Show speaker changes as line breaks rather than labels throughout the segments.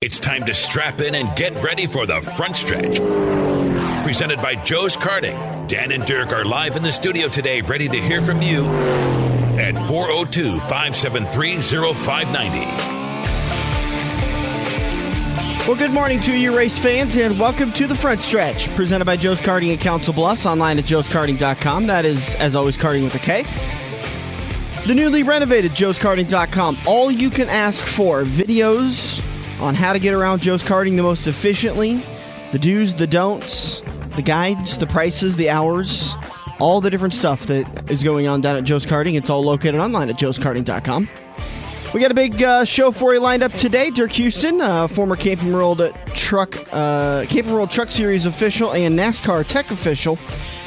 It's time to strap in and get ready for the front stretch. Presented by Joe's Karting. Dan and Dirk are live in the studio today, ready to hear from you at 402-573-0590.
Well, good morning to you, race fans, and welcome to the front stretch. Presented by Joe's Karting in Council Bluffs, online at joeskarting.com. That is, as always, karting with a K. The newly renovated joeskarting.com. All you can ask for. Videos on how to get around Joe's Karting the most efficiently, the do's, the don'ts, the guides, the prices, the hours, all the different stuff that is going on down at Joe's Karting. It's all located online at joeskarting.com. We got a big show for you lined up today. Dirk Houston, former Camping World Truck Series official and NASCAR Tech official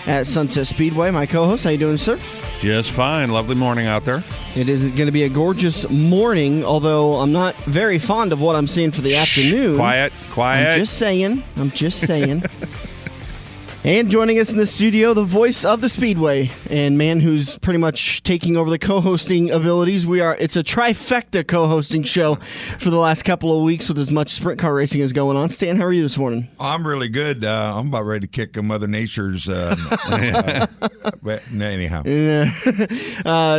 at Sunset Speedway. My co-host, how you doing, sir?
Just fine. Lovely morning out there.
It is going to be a gorgeous morning, although I'm not very fond of what I'm seeing for the afternoon.
Quiet.
I'm just saying. And joining us in the studio, the voice of the Speedway and man who's pretty much taking over the co-hosting abilities. It's a trifecta co-hosting show for the last couple of weeks with as much sprint car racing as going on. Stan, how are you this morning?
I'm really good. I'm about ready to kick Mother Nature's. But anyhow,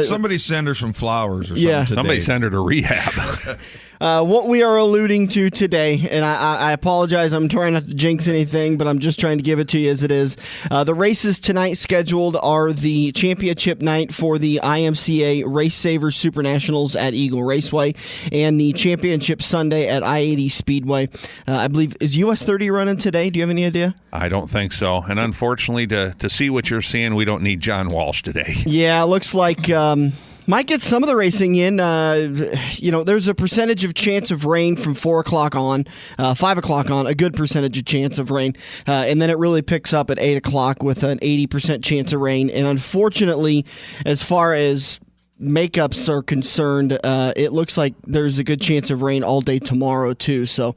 somebody send her some flowers or something.
Yeah.
Today.
Somebody send her to rehab.
What we are alluding to today, and I apologize, I'm trying not to jinx anything, but I'm just trying to give it to you as it is. The races tonight scheduled are the championship night for the IMCA RaceSaver Super Nationals at Eagle Raceway and the championship Sunday at I-80 Speedway. I believe, is US 30 running today? Do you have any idea?
I don't think so. And unfortunately, to see what you're seeing, we don't need John Walsh today.
Yeah, it looks like... might get some of the racing in. There's a percentage of chance of rain from 4 o'clock on, 5 o'clock on, a good percentage of chance of rain. And then it really picks up at 8 o'clock with an 80% chance of rain. And unfortunately, as far as makeups are concerned, it looks like there's a good chance of rain all day tomorrow, too. So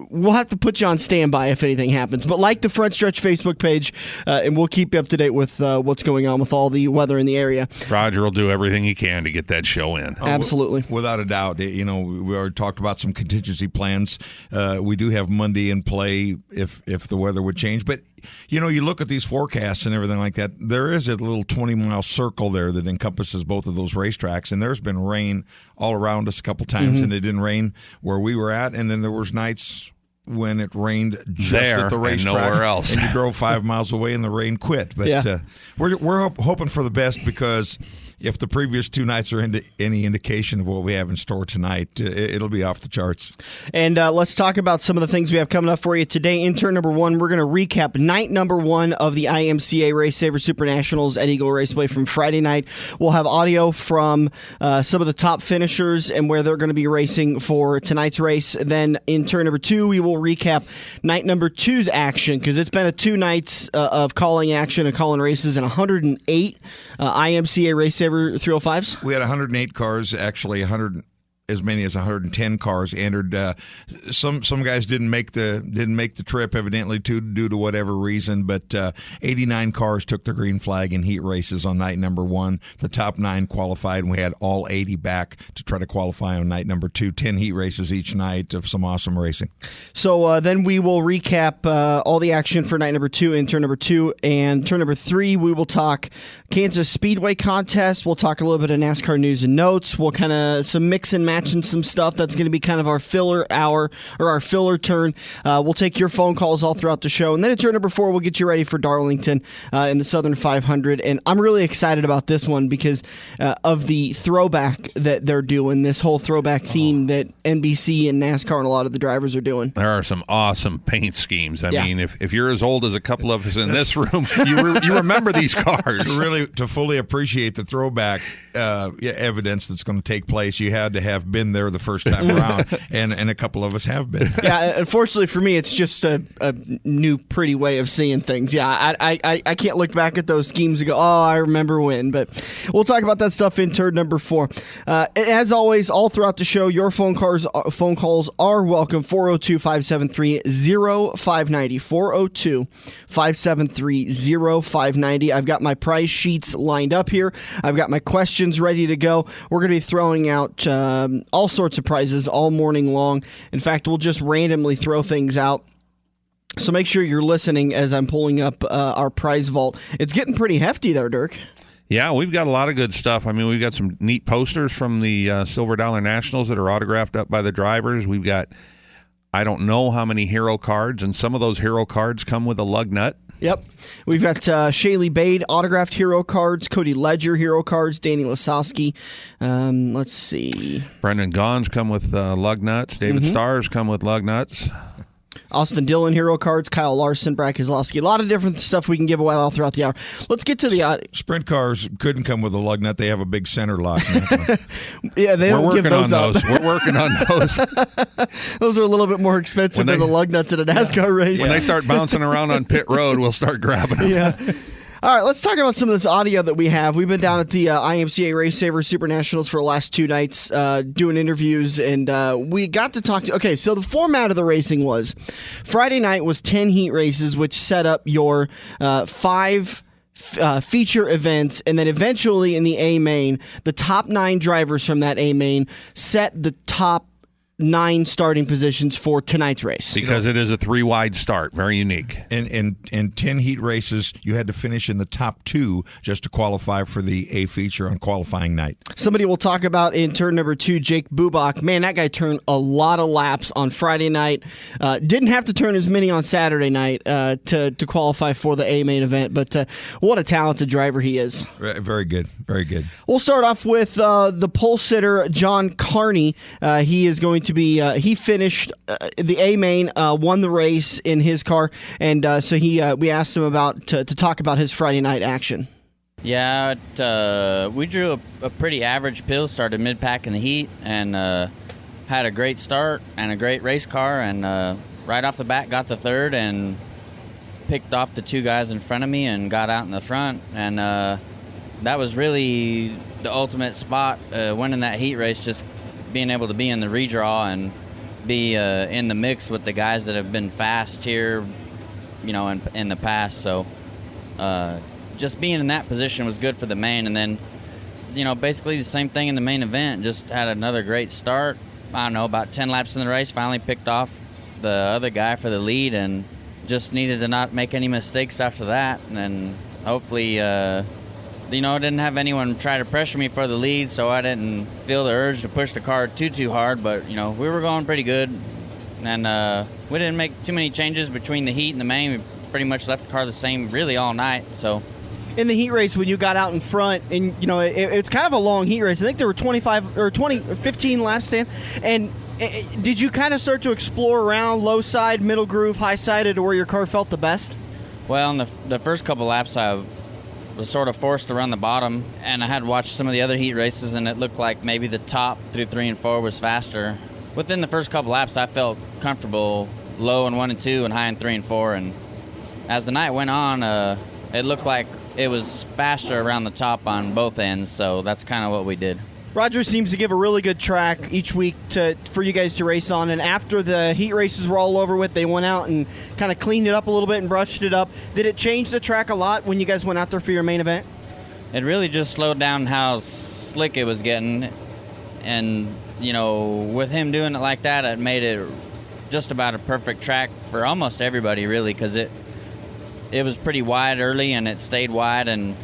we'll have to put you on standby if anything happens. But like the Front Stretch Facebook page, and we'll keep you up to date with what's going on with all the weather in the area.
Roger will do everything he can to get that show in.
Absolutely.
Without a doubt. We already talked about some contingency plans. We do have Monday in play if the weather would change. But, you look at these forecasts and everything like that, there is a little 20-mile circle there that encompasses both of those racetracks. And there's been rain all around us a couple times, and it didn't rain where we were at. And then there was nights when it rained just
there
at the racetrack,
and nowhere else,
and you drove 5 miles away and the rain quit. But we're hoping for the best, because if the previous two nights are any indication of what we have in store tonight, it'll be off the charts.
And let's talk about some of the things we have coming up for you today. In turn number one, we're going to recap night number one of the IMCA RaceSaver Super Nationals at Eagle Raceway from Friday night. We'll have audio from some of the top finishers and where they're going to be racing for tonight's race. Then in turn number two, we will recap night number two's action, because it's been 2 nights of calling action and calling races and 108 IMCA RaceSaver 305s.
We had 108 cars, actually as many as 110 cars entered. Some guys didn't make the trip, evidently due to whatever reason. But 89 cars took the green flag in heat races on night number one. The top 9 qualified, and we had all 80 back to try to qualify on night number 2. 10 heat races each night of some awesome racing. So
then we will recap all the action for night number 2 and turn number 2. And turn number 3, we will talk Kansas Speedway contest. We'll talk a little bit of NASCAR news and notes. We'll kind of some mix and match and some stuff. That's going to be kind of our filler hour, or our filler turn. We'll take your phone calls all throughout the show. And then at turn number 4, we'll get you ready for Darlington in the Southern 500. And I'm really excited about this one because of the throwback that they're doing, this whole throwback theme that NBC and NASCAR and a lot of the drivers are doing.
There are some awesome paint schemes. I mean, if you're as old as a couple of us in this room, you remember these cars.
To fully appreciate the throwback evidence that's going to take place, you had to have been there the first time around, and a couple of us have been.
Yeah, unfortunately for me, it's just a new, pretty way of seeing things. Yeah, I can't look back at those schemes and go, oh, I remember when. But we'll talk about that stuff in turn number 4. As always, all throughout the show, your phone calls are welcome. 402-573-0590. 402-573-0590. I've got my prize sheets lined up here. I've got my questions subscriptions ready to go. We're going to be throwing out all sorts of prizes all morning long. In fact, we'll just randomly throw things out. So make sure you're listening as I'm pulling up our prize vault. It's getting pretty hefty there, Dirk.
Yeah, we've got a lot of good stuff. I mean, we've got some neat posters from the Silver Dollar Nationals that are autographed up by the drivers. We've got, I don't know how many hero cards, and some of those hero cards come with a lug nut.
Yep. We've got Shaylee Bade autographed hero cards, Cody Ledger hero cards, Danny Lasowski. Let's see.
Brendan Gaughan's come with lug nuts. David Starr's come with lug nuts.
Austin Dillon hero cards, Kyle Larson, Brad Keselowski. A lot of different stuff we can give away all throughout the hour. Let's get to the
sprint cars couldn't come with a lug nut. They have a big center lock.
Yeah, they don't give those up.
We're working on those.
Those are a little bit more expensive than the lug nuts at a NASCAR race.
When they start bouncing around on pit road, we'll start grabbing them.
Yeah. All right, let's talk about some of this audio that we have. We've been down at the IMCA RaceSaver Super Nationals for the last 2 nights doing interviews, and we got to talk to... Okay, so the format of the racing was Friday night was 10 heat races, which set up your 5 feature events, and then eventually in the A main, the top 9 drivers from that A main set the top 9 starting positions for tonight's race.
Because it is a 3-wide start. Very unique.
In 10 heat races, you had to finish in the top 2 just to qualify for the A feature on qualifying night.
Somebody will talk about in turn number 2, Jake Bubach. Man, that guy turned a lot of laps on Friday night. Didn't have to turn as many on Saturday night to qualify for the A main event, but what a talented driver he is.
Very good. Very good.
We'll start off with the pole sitter, John Carney. He is going to be he finished the A main, won the race in his car, and so we asked him about to talk about his Friday night action.
Yeah, we drew a pretty average pill, started mid-pack in the heat, and had a great start and a great race car, and right off the bat got the third and picked off the 2 guys in front of me and got out in the front, and that was really the ultimate spot, winning that heat race, just being able to be in the redraw and be in the mix with the guys that have been fast here, in the past. So just being in that position was good for the main. And then, basically the same thing in the main event. Just had another great start. I don't know, about 10 laps in the race, finally picked off the other guy for the lead and just needed to not make any mistakes after that. And then hopefully... didn't have anyone try to pressure me for the lead, so I didn't feel the urge to push the car too hard. But, we were going pretty good, and we didn't make too many changes between the heat and the main. We pretty much left the car the same really all night. So,
in the heat race, when you got out in front, and, it's kind of a long heat race. I think there were 15 laps, Stan, and did you kind of start to explore around low side, middle groove, high sided, or where your car felt the best?
Well, in the first couple laps, I was sort of forced to run the bottom, and I had watched some of the other heat races, and it looked like maybe the top through 3 and 4 was faster. Within the first couple laps, I felt comfortable low in 1 and 2 and high in 3 and 4, and as the night went on, it looked like it was faster around the top on both ends, so that's kind of what we did.
Rogers seems to give a really good track each week for you guys to race on, and after the heat races were all over with, they went out and kind of cleaned it up a little bit and brushed it up. Did it change the track a lot when you guys went out there for your main event?
It really just slowed down how slick it was getting, and, with him doing it like that, it made it just about a perfect track for almost everybody, really, because it was pretty wide early, and it stayed wide, and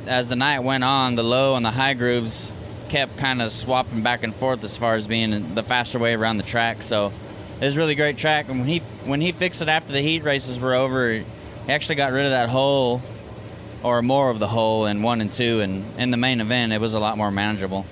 as the night went on, the low and the high grooves kept kind of swapping back and forth as far as being the faster way around the track. So it was a really great track. And when he fixed it after the heat races were over, he actually got rid of that hole, or more of the hole, in 1 and 2. And in the main event, it was a lot more manageable.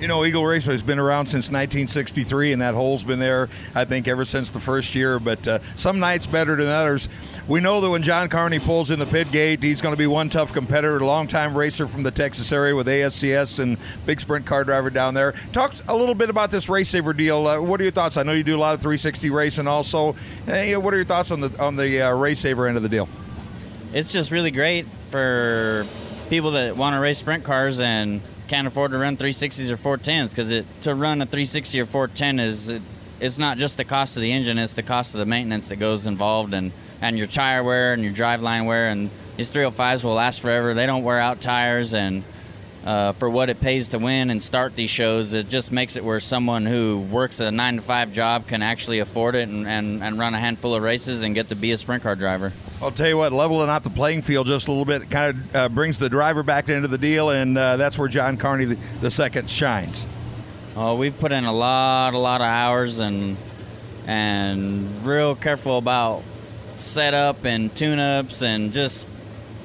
Eagle Raceway has been around since 1963, and that hole's been there, I think, ever since the first year. But some nights better than others. We know that when John Carney pulls in the pit gate, he's going to be one tough competitor, a longtime racer from the Texas area with ASCS and big sprint car driver down there. Talk a little bit about this RaceSaver deal. What are your thoughts? I know you do a lot of 360 racing also. What are your thoughts on the RaceSaver end of the deal?
It's just really great for people that want to race sprint cars and can't afford to run 360s or 410s, because to run a 360 or 410 it's not just the cost of the engine, it's the cost of the maintenance that goes involved, and your tire wear and your driveline wear, and these 305s will last forever. They don't wear out tires, and for what it pays to win and start these shows. It just makes it where someone who works a 9-to-5 job can actually afford it and run a handful of races and get to be a sprint car driver.
I'll tell you what, leveling out the playing field just a little bit kind of brings the driver back into the deal, and that's where John Carney the second shines.
Oh, we've put in a lot of hours and real careful about setup and tune-ups, and just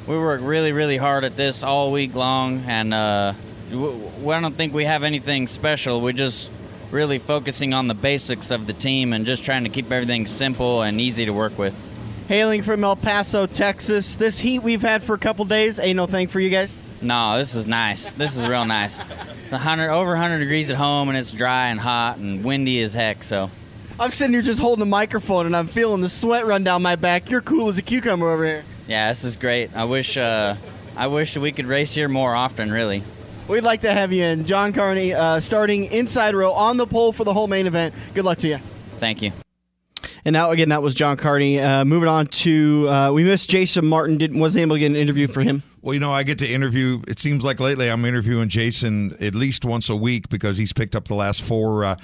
we work really hard at this all week long, and I don't think we have anything special. We're just really focusing on the basics of the team and just trying to keep everything simple and easy to work with.
Hailing from El Paso, Texas, this heat we've had for a couple days, ain't no thing for you guys?
No, this is nice. This is real nice. It's over 100 degrees at home, and it's dry and hot and windy as heck, so.
I'm sitting here just holding a microphone, and I'm feeling the sweat run down my back. You're cool as a cucumber over here.
Yeah, this is great. I wish we could race here more often, really.
We'd like to have you in. John Carney, starting inside row on the pole for the whole main event. Good luck to you.
Thank you.
And now, again, that was John Carney. Moving on to, we missed Jason Martin. Wasn't able to get an interview for him.
Well, I get to interview. It seems like lately I'm interviewing Jason at least once a week because he's picked up the last 4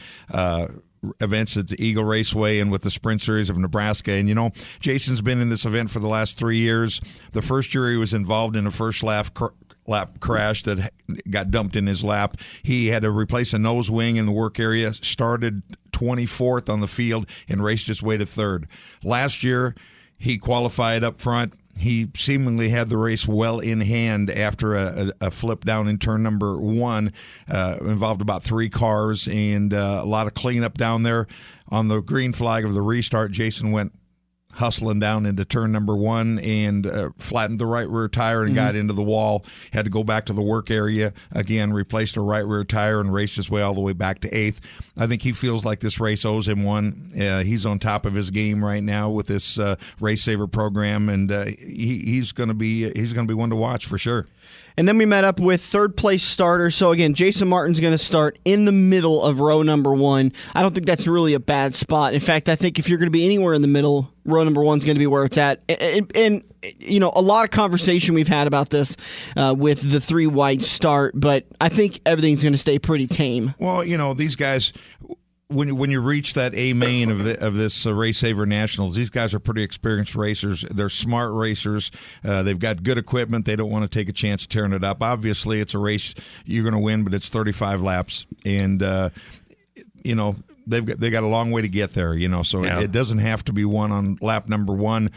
events at the Eagle Raceway and with the Sprint Series of Nebraska. And, Jason's been in this event for the last 3 years. The first year he was involved in a first lap crash that got dumped in his lap. He had to replace a nose wing in the work area, started 24th on the field, and raced his way to 3rd. Last year, he qualified up front. He seemingly had the race well in hand after a flip down in turn number 1. Involved about 3 cars and a lot of cleanup down there. On the green flag of the restart, Jason went hustling down into turn number 1 and flattened the right rear tire and got into the wall. Had to go back to the work area again, replaced a right rear tire and raced his way all the way back to 8th. I think he feels like this race owes him one. He's on top of his game right now with this RaceSaver program, and he's going to be one to watch for sure.
And then we met up with third-place starter. So, again, Jason Martin's going to start in the middle of row number 1. I don't think that's really a bad spot. In fact, I think if you're going to be anywhere in the middle, row number 1 is going to be where it's at. And a lot of conversation we've had about this with the 3 wide start, but I think everything's going to stay pretty tame.
Well, these guys... When you reach that A main of this RaceSaver Nationals, these guys are pretty experienced racers. They're smart racers. They've got good equipment. They don't want to take a chance of tearing it up. Obviously, it's a race you're going to win, but it's 35 laps, and they got a long way to get there. So it doesn't have to be won on lap number 1.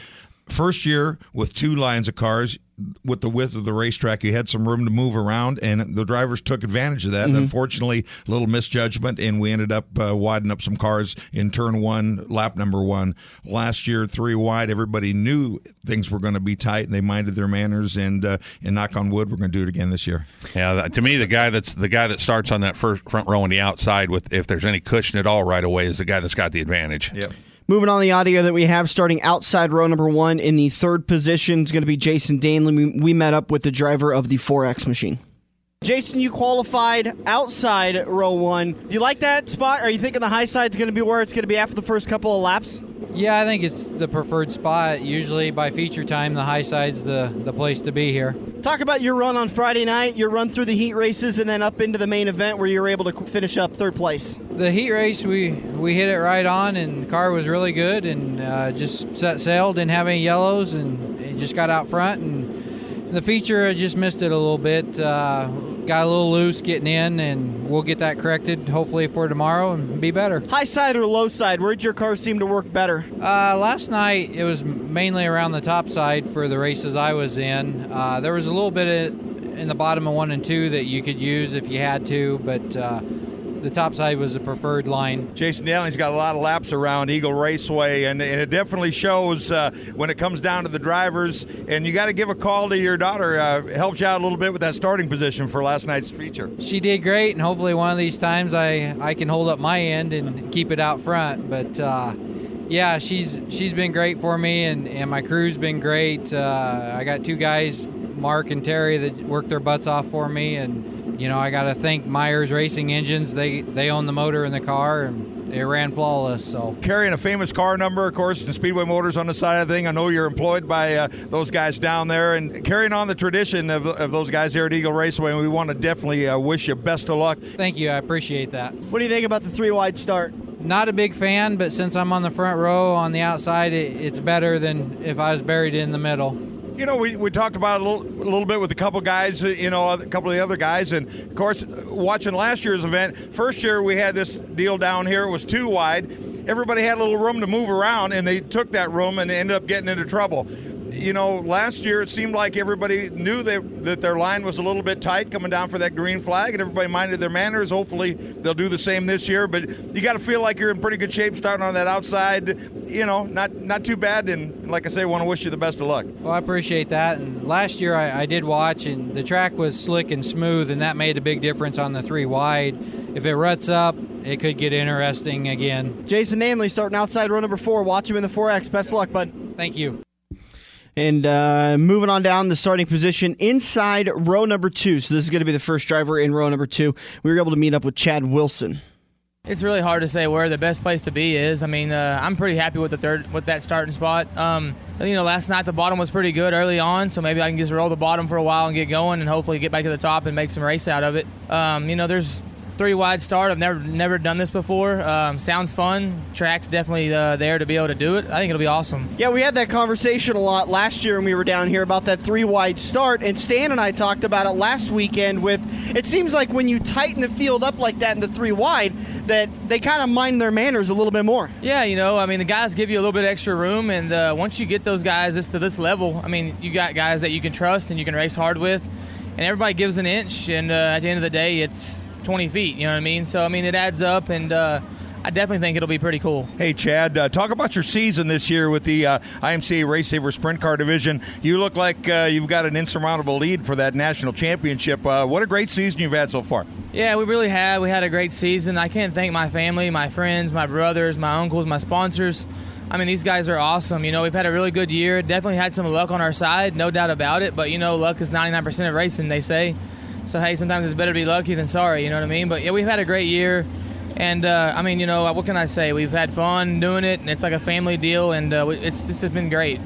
First year with 2 lines of cars, with the width of the racetrack, you had some room to move around, and the drivers took advantage of that. And unfortunately, a little misjudgment, and we ended up widening up some cars in turn 1, lap number 1. Last year, 3 wide, everybody knew things were going to be tight, and they minded their manners. And knock on wood, we're going to do it again this year.
Yeah, to me, the guy that starts on that front row on the outside with, if there's any cushion at all right away, is the guy that's got the advantage.
Yep.
Moving on the audio that we have, starting outside row number 1 in the 3rd position is going to be Jason Danley. We met up with the driver of the 4X machine. Jason, you qualified outside row 1. Do you like that spot? Are you thinking the high side is going to be where it's going to be after the first couple of laps?
Yeah, I think it's the preferred spot. Usually by feature time, the high side's the place to be here.
Talk about your run on Friday night, your run through the heat races, and then up into the main event where you were able to finish up 3rd place.
The heat race, we hit it right on, and the car was really good, and just set sail, didn't have any yellows, and it just got out front. And the feature, I just missed it a little bit. Got a little loose getting in, and we'll get that corrected hopefully for tomorrow and be better.
High side or low side, where did your car seem to work better?
Last night it was mainly around the top side for the races I was in. There was a little bit in the bottom of 1 and 2 that you could use if you had to, but the top side was the preferred line.
Jason Danley's got a lot of laps around Eagle Raceway, and it definitely shows when it comes down to the drivers. And you got to give a call to your daughter. Helps you out a little bit with that starting position for last night's feature.
She did great, and hopefully one of these times I can hold up my end and keep it out front. But yeah, she's been great for me, and my crew's been great. I got 2 guys, Mark and Terry, that worked their butts off for me, and I got to thank Myers Racing Engines. They own the motor in the car, and it ran flawless. So
carrying a famous car number, of course, the Speedway Motors on the side of the thing. I know you're employed by those guys down there, and carrying on the tradition of those guys here at Eagle Raceway. And we want to definitely wish you best of luck.
thank you, I appreciate that.
What do you think about the 3-wide start?
Not a big fan, but since I'm on the front row on the outside, it's better than if I was buried in the middle.
You know, we talked about it a little bit with a couple guys, a couple of the other guys. And, of course, watching last year's event, first year we had this deal down here. It was 2 wide. Everybody had a little room to move around, and they took that room and ended up getting into trouble. Last year it seemed like everybody knew that their line was a little bit tight coming down for that green flag, and everybody minded their manners. Hopefully they'll do the same this year, but you got to feel like you're in pretty good shape starting on that outside. Not too bad, and like I say, I want to wish you the best of luck.
Well, I appreciate that. And last year I did watch, and the track was slick and smooth, and that made a big difference on the 3 wide. If it ruts up, it could get interesting again.
Jason Nanley starting outside row number 4. Watch him in the 4X. Best of luck, bud.
Thank you.
And moving on down the starting position inside row number 2. So this is going to be the first driver in row number 2. We were able to meet up with Chad Wilson.
It's really hard to say where the best place to be is. I mean, I'm pretty happy with that starting spot. Last night the bottom was pretty good early on, so maybe I can just roll the bottom for a while and get going, and hopefully get back to the top and make some race out of it. There's 3 wide start. I've never done this before. Sounds fun. Track's definitely there to be able to do it. I think it'll be awesome.
Yeah, we had that conversation a lot last year when we were down here about that 3 wide start, and Stan and I talked about it last weekend with, it seems like when you tighten the field up like that in the 3 wide, that they kind of mind their manners a little bit more.
Yeah, the guys give you a little bit extra room, and once you get those guys to this level, you got guys that you can trust and you can race hard with, and everybody gives an inch, and at the end of the day, it's 20 feet, you know what I mean? So, it adds up, and I definitely think it'll be pretty cool.
Hey, Chad, talk about your season this year with the IMCA RaceSaver Sprint Car Division. You look like you've got an insurmountable lead for that national championship. What a great season you've had so far.
Yeah, we really have. We had a great season. I can't thank my family, my friends, my brothers, my uncles, my sponsors. These guys are awesome. We've had a really good year. Definitely had some luck on our side, no doubt about it. But, luck is 99% of racing, they say. So, hey, sometimes it's better to be lucky than sorry, you know what I mean? But, yeah, we've had a great year. And, what can I say? We've had fun doing it, and it's like a family deal, and it's been great.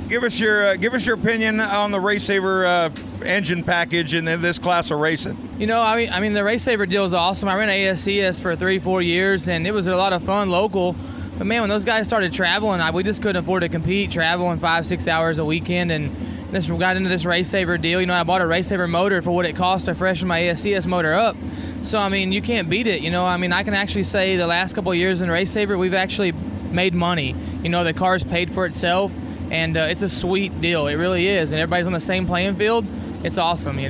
Give us your opinion on the RaceSaver engine package in this class of racing.
The RaceSaver deal is awesome. I ran ASCS for 3-4 years, and it was a lot of fun local. But, man, when those guys started traveling, we just couldn't afford to compete, traveling 5-6 hours a weekend, and got into this RaceSaver deal. I bought a RaceSaver motor for what it cost to freshen my ASCS motor up. So, you can't beat it. I can actually say the last couple of years in RaceSaver, we've actually made money. The car's paid for itself, and it's a sweet deal. It really is. And everybody's on the same playing field. It's awesome,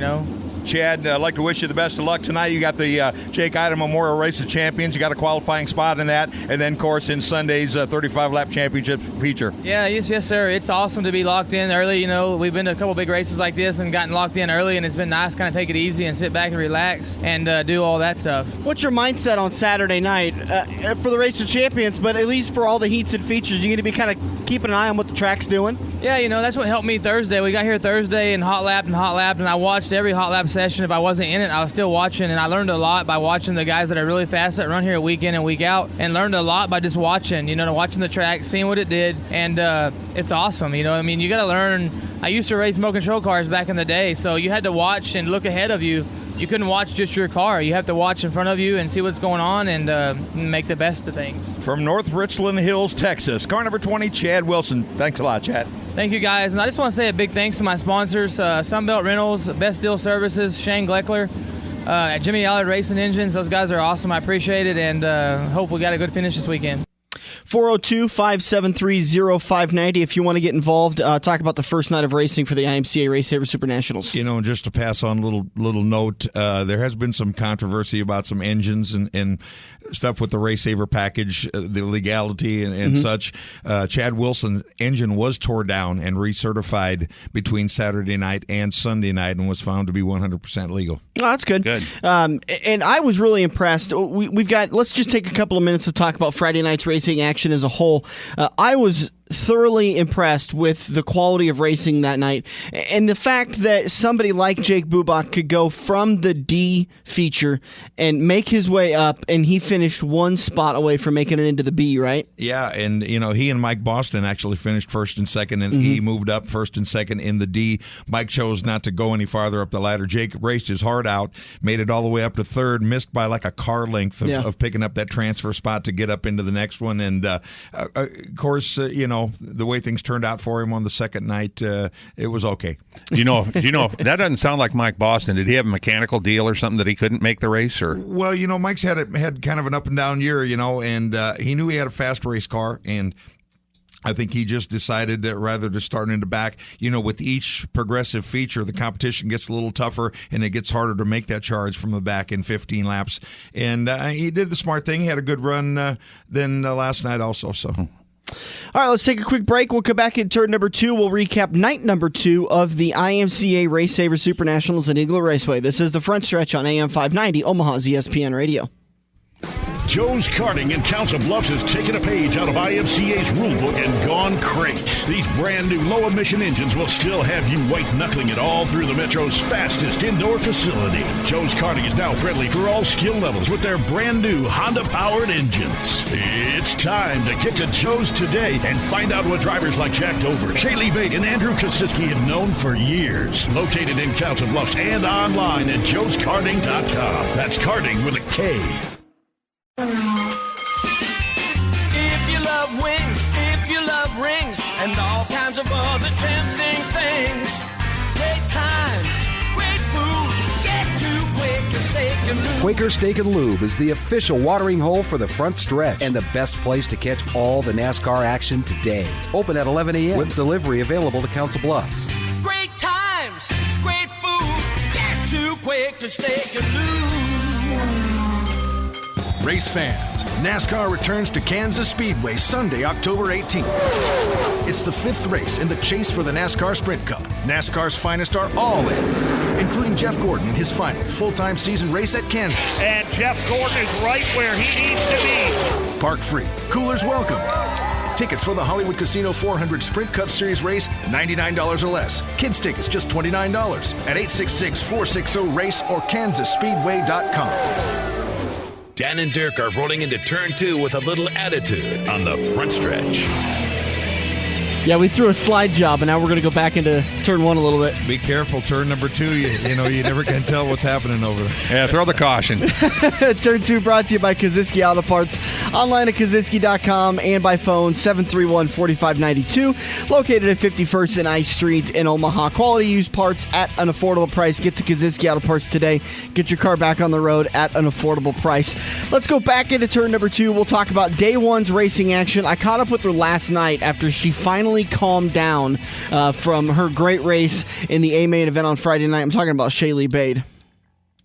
Chad, I'd like to wish you the best of luck tonight. You got the Jake Ida Memorial Race of Champions. You got a qualifying spot in that. And then, of course, in Sunday's 35-lap championship feature.
Yeah, yes, sir. It's awesome to be locked in early. We've been to a couple big races like this and gotten locked in early, and it's been nice kind of take it easy and sit back and relax and do all that stuff.
What's your mindset on Saturday night for the Race of Champions, but at least for all the heats and features? You going to be kind of keeping an eye on what the track's doing?
Yeah, that's what helped me Thursday. We got here Thursday and hot lapped, and I watched every hot lap session. If I wasn't in it, I was still watching, and I learned a lot by watching the guys that are really fast that run here week in and week out, and learned a lot by just watching, watching the track, seeing what it did, and it's awesome, you got to learn. I used to race remote control cars back in the day, so you had to watch and look ahead of you. You couldn't watch just your car. You have to watch in front of you and see what's going on and make the best of things.
From North Richland Hills, Texas, car number 20, Chad Wilson. Thanks a lot, Chad.
Thank you, guys. And I just want to say a big thanks to my sponsors, Sunbelt Rentals, Best Deal Services, Shane Gleckler, Jimmy Allard Racing Engines. Those guys are awesome. I appreciate it, and hope we got a good finish this weekend.
402-573-0590 if you want to get involved. Talk about the first night of racing for the IMCA RaceSaver Super Nationals.
Just to pass on a little note, there has been some controversy about some engines and stuff with the RaceSaver package, the legality and such. Chad Wilson's engine was tore down and recertified between Saturday night and Sunday night and was found to be 100% legal.
Oh, that's good.
Good.
And I was really impressed. Let's just take a couple of minutes to talk about Friday night's racing action as a whole. I was thoroughly impressed with the quality of racing that night, and the fact that somebody like Jake Bubach could go from the D feature and make his way up, and he finished one spot away from making it into the B, right?
Yeah, and he and Mike Boston actually finished first and second, and he moved up first and second in the D. Mike chose not to go any farther up the ladder. Jake raced his heart out, made it all the way up to third, missed by like a car length of picking up that transfer spot to get up into the next one, and of course, the way things turned out for him on the second night, it was okay.
That doesn't sound like Mike Boston. Did he have a mechanical deal or something that he couldn't make the race? Or
well, Mike's had kind of an up and down year, and he knew he had a fast race car, and I think he just decided that rather than starting in the back, with each progressive feature, the competition gets a little tougher and it gets harder to make that charge from the back in 15 laps. And he did the smart thing. He had a good run then last night also. So.
All right, let's take a quick break. We'll come back in turn number 2. We'll recap night number 2 of the IMCA RaceSaver Super Nationals at Eagle Raceway. This is the Front Stretch on AM 590, Omaha's ESPN Radio.
Joe's Karting in Council Bluffs has taken a page out of IMCA's rulebook and gone crate. These brand new low-emission engines will still have you white-knuckling it all through the Metro's fastest indoor facility. Joe's Karting is now friendly for all skill levels with their brand new Honda-powered engines. It's time to get to Joe's today and find out what drivers like Jack Dover, Shaylee Bate, and Andrew Kosiski have known for years. Located in Council Bluffs and online at joeskarting.com. That's karting with a K.
If you love wings, if you love rings, and all kinds of other tempting things, great times, great food, get to Quaker Steak and Lube.
Quaker Steak and Lube is the official watering hole for the Front Stretch and the best place to catch all the NASCAR action today. Open at 11 a.m. with delivery available to Council Bluffs.
Great times, great food, get to Quaker Steak and Lube.
Race fans, NASCAR returns to Kansas Speedway Sunday, October 18th. It's the 5th race in the chase for the NASCAR Sprint Cup. NASCAR's finest are all in, including Jeff Gordon in his final full-time season race at Kansas.
And Jeff Gordon is right where he needs to be.
Park free, coolers welcome. Tickets for the Hollywood Casino 400 Sprint Cup Series race, $99 or less. Kids tickets, just $29 at 866-460-RACE or KansasSpeedway.com.
Dan and Dirk are rolling into turn 2 with a little attitude on the front stretch.
Yeah, we threw a slide job, and now we're going to go back into turn 1 a little bit.
Be careful, turn number 2. You never can tell what's happening over there.
Yeah, throw the caution.
Turn 2 brought to you by Kosiski Auto Parts. Online at Kosiski.com and by phone 731-4592. Located at 51st and I Street in Omaha. Quality used parts at an affordable price. Get to Kosiski Auto Parts today. Get your car back on the road at an affordable price. Let's go back into turn number 2. We'll talk about day 1's racing action. I caught up with her last night after she finally calmed down from her great race in the A-Main event on Friday night. I'm talking about Shaylee Bate.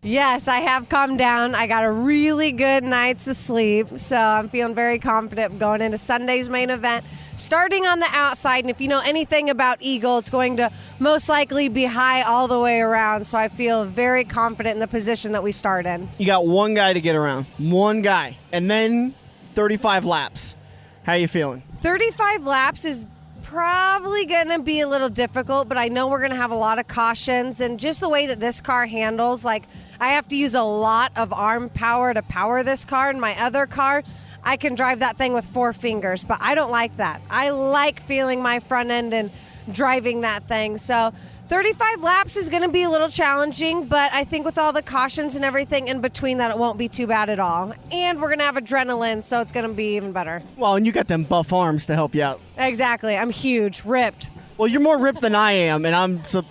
Yes, I have calmed down. I got a really good night's of sleep, so I'm feeling very confident going into Sunday's main event. Starting on the outside, and if you know anything about Eagle, it's going to most likely be high all the way around, so I feel very confident in the position that we start in.
You got one guy to get around. One guy. And then 35 laps. How you feeling?
35 laps is probably going to be a little difficult, but I know we're going to have a lot of cautions, and just the way that this car handles, like I have to use a lot of arm power to power this car. In my other car, I can drive that thing with 4 fingers, but I don't like that. I like feeling my front end and driving that thing. So 35 laps is going to be a little challenging, but I think with all the cautions and everything in between that, it won't be too bad at all. And we're going to have adrenaline, so it's going to be even better.
Well, and you got them buff arms to help you out.
Exactly. I'm huge, ripped.
Well, you're more ripped than I am, and I'm so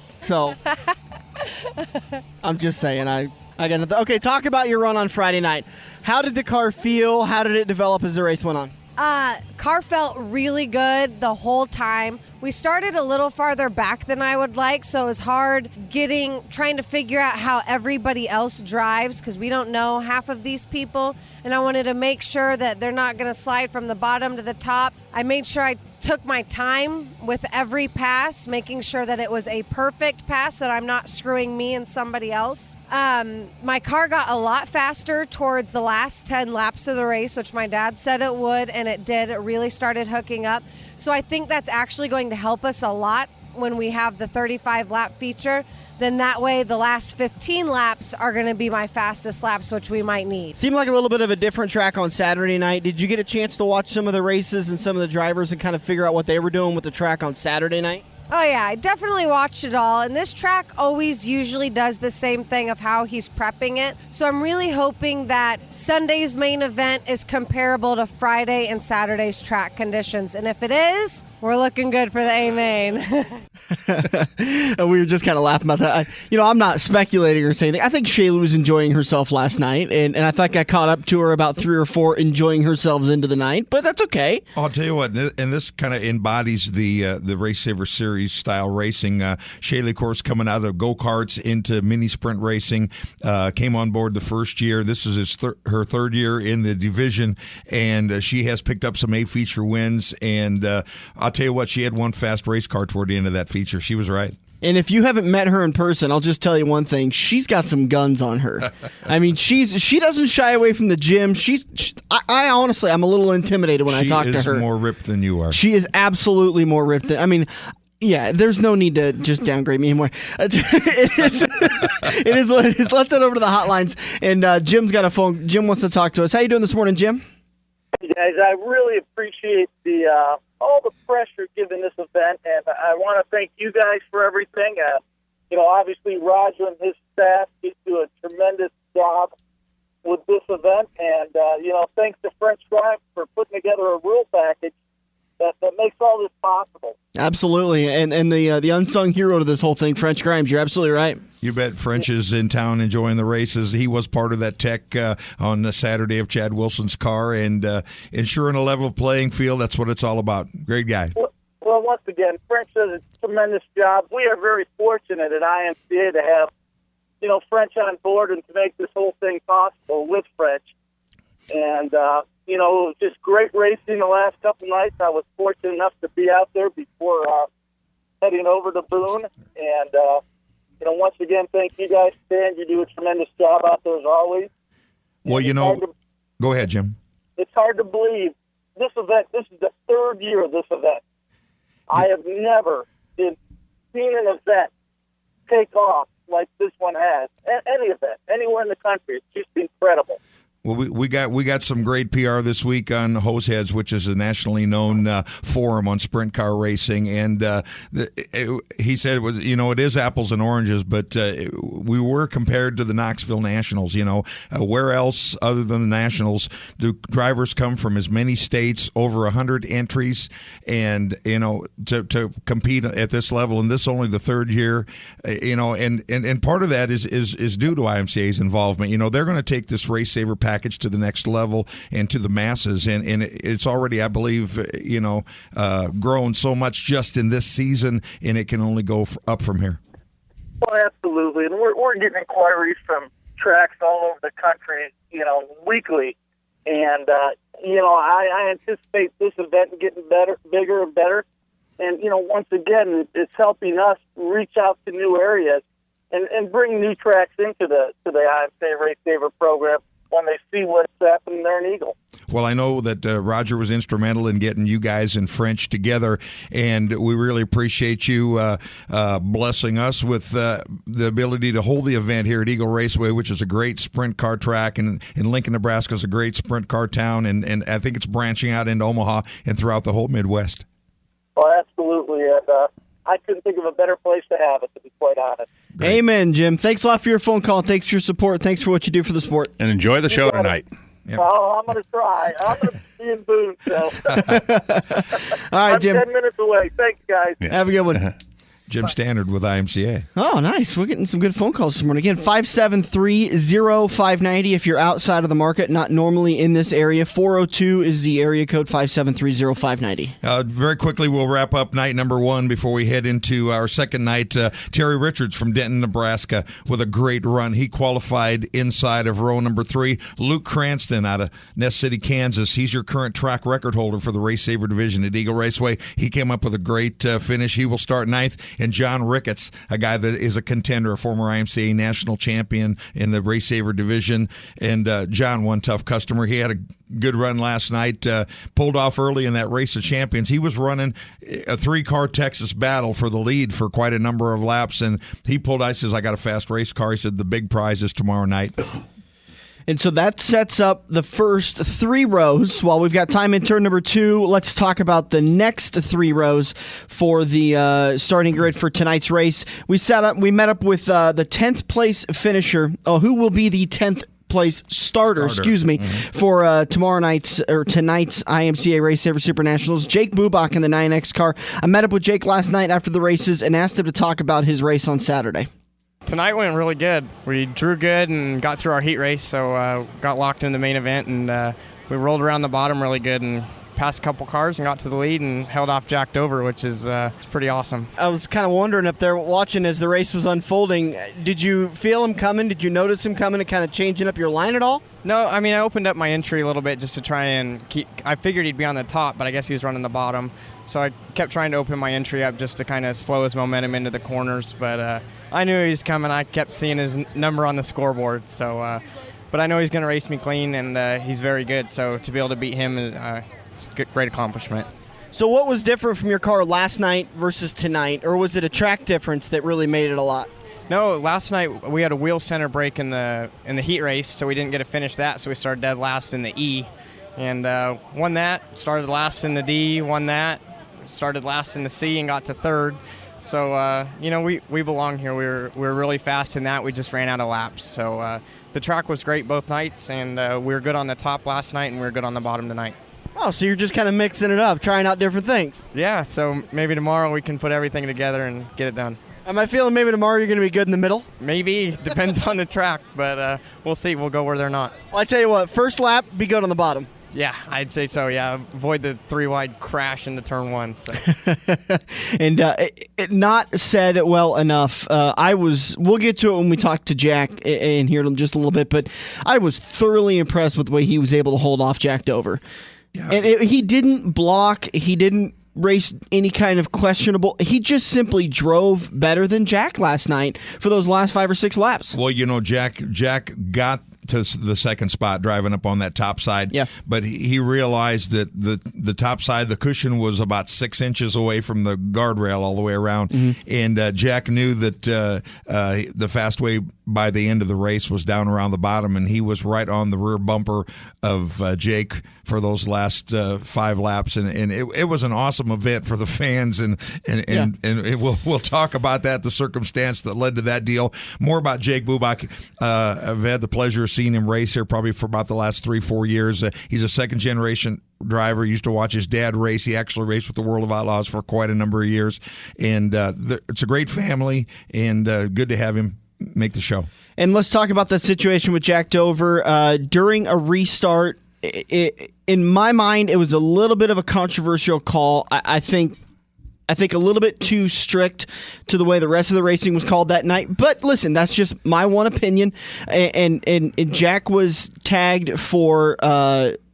I'm just saying, I got nothing. Okay, talk about your run on Friday night. How did the car feel? How did it develop as the race went on?
Car felt really good the whole time. We started a little farther back than I would like, so it was hard trying to figure out how everybody else drives because we don't know half of these people, and I wanted to make sure that they're not going to slide from the bottom to the top. I made sure I took my time with every pass, making sure that it was a perfect pass, that I'm not screwing me and somebody else. My car got a lot faster towards the last 10 laps of the race, which my dad said it would, and it did. It really started hooking up. So I think that's actually going to help us a lot when we have the 35-lap feature. Then that way the last 15 laps are going to be my fastest laps, which we might need.
Seemed like a little bit of a different track on Saturday night. Did you get a chance to watch some of the races and some of the drivers and kind of figure out what they were doing with the track on Saturday night?
Oh, yeah, I definitely watched it all. And this track always usually does the same thing of how he's prepping it. So I'm really hoping that Sunday's main event is comparable to Friday and Saturday's track conditions. And if it is, we're looking good for the A-main.
And we were just kind of laughing about that. I'm not speculating or saying anything. I think Shayla was enjoying herself last night, and I think I caught up to her about 3 or 4 enjoying herself into the night, but that's okay.
I'll tell you what, and this kind of embodies the RaceSaver Series style racing. Shayla, of course, coming out of go-karts into mini sprint racing, came on board the first year. This is her third year in the division, and she has picked up some A-feature wins, and I'll tell you what, she had one fast race car toward the end of that feature. She was right.
And if you haven't met her in person, I'll just tell you one thing. She's got some guns on her. I mean, she doesn't shy away from the gym. I honestly, I'm a little intimidated when I talk to her.
She is more ripped than you are.
She is absolutely more ripped than, I mean, yeah, there's no need to just downgrade me anymore. It is what it is. Let's head over to the hotlines. And Jim's got a phone. Jim wants to talk to us. How you doing this morning, Jim?
Hey, guys, I really appreciate all the pressure given this event, and I want to thank you guys for everything. Obviously Roger and his staff do a tremendous job with this event, and thanks to French Drive for putting together a rule package that makes all this possible.
Absolutely, and the unsung hero to this whole thing, French Grimes. You're absolutely right.
You bet. French is in town enjoying the races. He was part of that tech on the Saturday of Chad Wilson's car, and ensuring a level playing field. That's what it's all about. Great guy.
Well, once again, French does a tremendous job. We are very fortunate at IMCA to have, French on board and to make this whole thing possible with French. And, it was just great racing the last couple nights. I was fortunate enough to be out there before heading over to Boone. And, once again, thank you guys, Stan. You do a tremendous job out there as always.
Well, go ahead, Jim.
It's hard to believe this is the third year of this event. I have never seen an event take off like this one has. Any event, anywhere in the country. It's just incredible.
Well, we got some great PR this week on Hoseheads, which is a nationally known forum on sprint car racing, and he said it was it is apples and oranges, but we were compared to the Knoxville Nationals. Where else other than the Nationals do drivers come from as many states, over 100 entries, and to compete at this level, and this only the third year, and part of that is due to IMCA's involvement. They're going to take this RaceSaver package to the next level and to the masses, and it's already, I believe, grown so much just in this season, and it can only go up from here.
Well, absolutely, and we're getting inquiries from tracks all over the country, weekly, and I anticipate this event getting bigger and better, and once again, it's helping us reach out to new areas and bring new tracks into the IMCA RaceSaver program when they see what's happening there in Eagle.
Well, I know that Roger was instrumental in getting you guys in French together, and we really appreciate you blessing us with the ability to hold the event here at Eagle Raceway, which is a great sprint car track, and Lincoln, Nebraska is a great sprint car town, and I think it's branching out into Omaha and throughout the whole Midwest.
Well, absolutely, and I couldn't think of a better place to have it, to be quite honest.
Great. Amen, Jim. Thanks a lot for your phone call. Thanks for your support. Thanks for what you do for the sport.
And enjoy the show tonight.
Yep.
Well, I'm going to try. I'm going to be in Boone, so.
All right, Jim.
I'm 10 minutes away. Thanks, guys.
Yeah. Have a good one.
Jim Standard with IMCA.
Oh, nice. We're getting some good phone calls this morning. Again, 573-0590 if you're outside of the market, not normally in this area. 402 is the area code, 573-0590.
Very quickly, we'll wrap up night number one before we head into our second night. Terry Richards from Denton, Nebraska, with a great run. He qualified inside of row number 3. Luke Cranston out of Nest City, Kansas. He's your current track record holder for the RaceSaver division at Eagle Raceway. He came up with a great finish. He will start 9th. And John Ricketts, a guy that is a contender, a former IMCA national champion in the RaceSaver division. And John, one tough customer. He had a good run last night, pulled off early in that Race of Champions. He was running a 3-car Texas battle for the lead for quite a number of laps, and he pulled out, says, I got a fast race car. He said, the big prize is tomorrow night.
And so that sets up the first 3 rows. While we've got time in turn number 2, let's talk about the next 3 rows for the starting grid for tonight's race. We met up with the 10th place finisher, who will be the 10th place starter. For tonight's IMCA RaceSaver Super Nationals. Jake Bubach in the 9X car. I met up with Jake last night after the races and asked him to talk about his race on Saturday.
Tonight went really good. We drew good and got through our heat race, so got locked in the main event, and we rolled around the bottom really good and passed a couple cars and got to the lead and held off Jack Dover, which is pretty awesome.
I was kind of wondering up there watching as the race was unfolding, did you feel him coming? Did you notice him coming and kind of changing up your line at all?
No, I mean, I opened up my entry a little bit just to try and I figured he'd be on the top, but I guess he was running the bottom. So I kept trying to open my entry up just to kind of slow his momentum into the corners, but I knew he was coming. I kept seeing his number on the scoreboard, so but I know he's going to race me clean, and he's very good, so to be able to beat him it's a great accomplishment.
So what was different from your car last night versus tonight, or was it a track difference that really made it a lot?
No, last night we had a wheel center break in the heat race, so we didn't get to finish that, so we started dead last in the E, and won that, started last in the D, won that, started last in the C, and got to 3rd. So, we belong here. We were really fast in that. We just ran out of laps. So the track was great both nights, and we were good on the top last night, and we were good on the bottom tonight.
Oh, so you're just kind of mixing it up, trying out different things.
Yeah, so maybe tomorrow we can put everything together and get it done.
Am I feeling maybe tomorrow you're going to be good in the middle?
Maybe. Depends on the track, but we'll see. We'll go where they're not.
Well, I tell you what, first lap, be good on the bottom.
Yeah, I'd say so, yeah. Avoid the 3-wide crash into turn 1. So.
And not said well enough. We'll get to it when we talk to Jack in here in just a little bit, but I was thoroughly impressed with the way he was able to hold off Jack Dover. Yeah. And he didn't block, he didn't race any kind of questionable. He just simply drove better than Jack last night for those last 5 or 6 laps.
Well, Jack got to the second spot driving up on that top side.
Yeah.
But he realized that the top side, the cushion was about 6 inches away from the guardrail all the way around. Mm-hmm. And Jack knew that the fast way by the end of the race was down around the bottom, and he was right on the rear bumper of Jake for those last 5 laps. And it was an awesome event for the fans. And we'll talk about that, the circumstance that led to that deal. More about Jake Bubach. I've had the pleasure of seeing him race here probably for about the last 3-4 years. He's a second-generation driver. Used to watch his dad race. He actually raced with the World of Outlaws for quite a number of years. And it's a great family, and good to have him make the show.
And let's talk about the situation with Jack Dover. During a restart, in my mind, it was a little bit of a controversial call. I think a little bit too strict to the way the rest of the racing was called that night. But listen, that's just my one opinion. And Jack was tagged for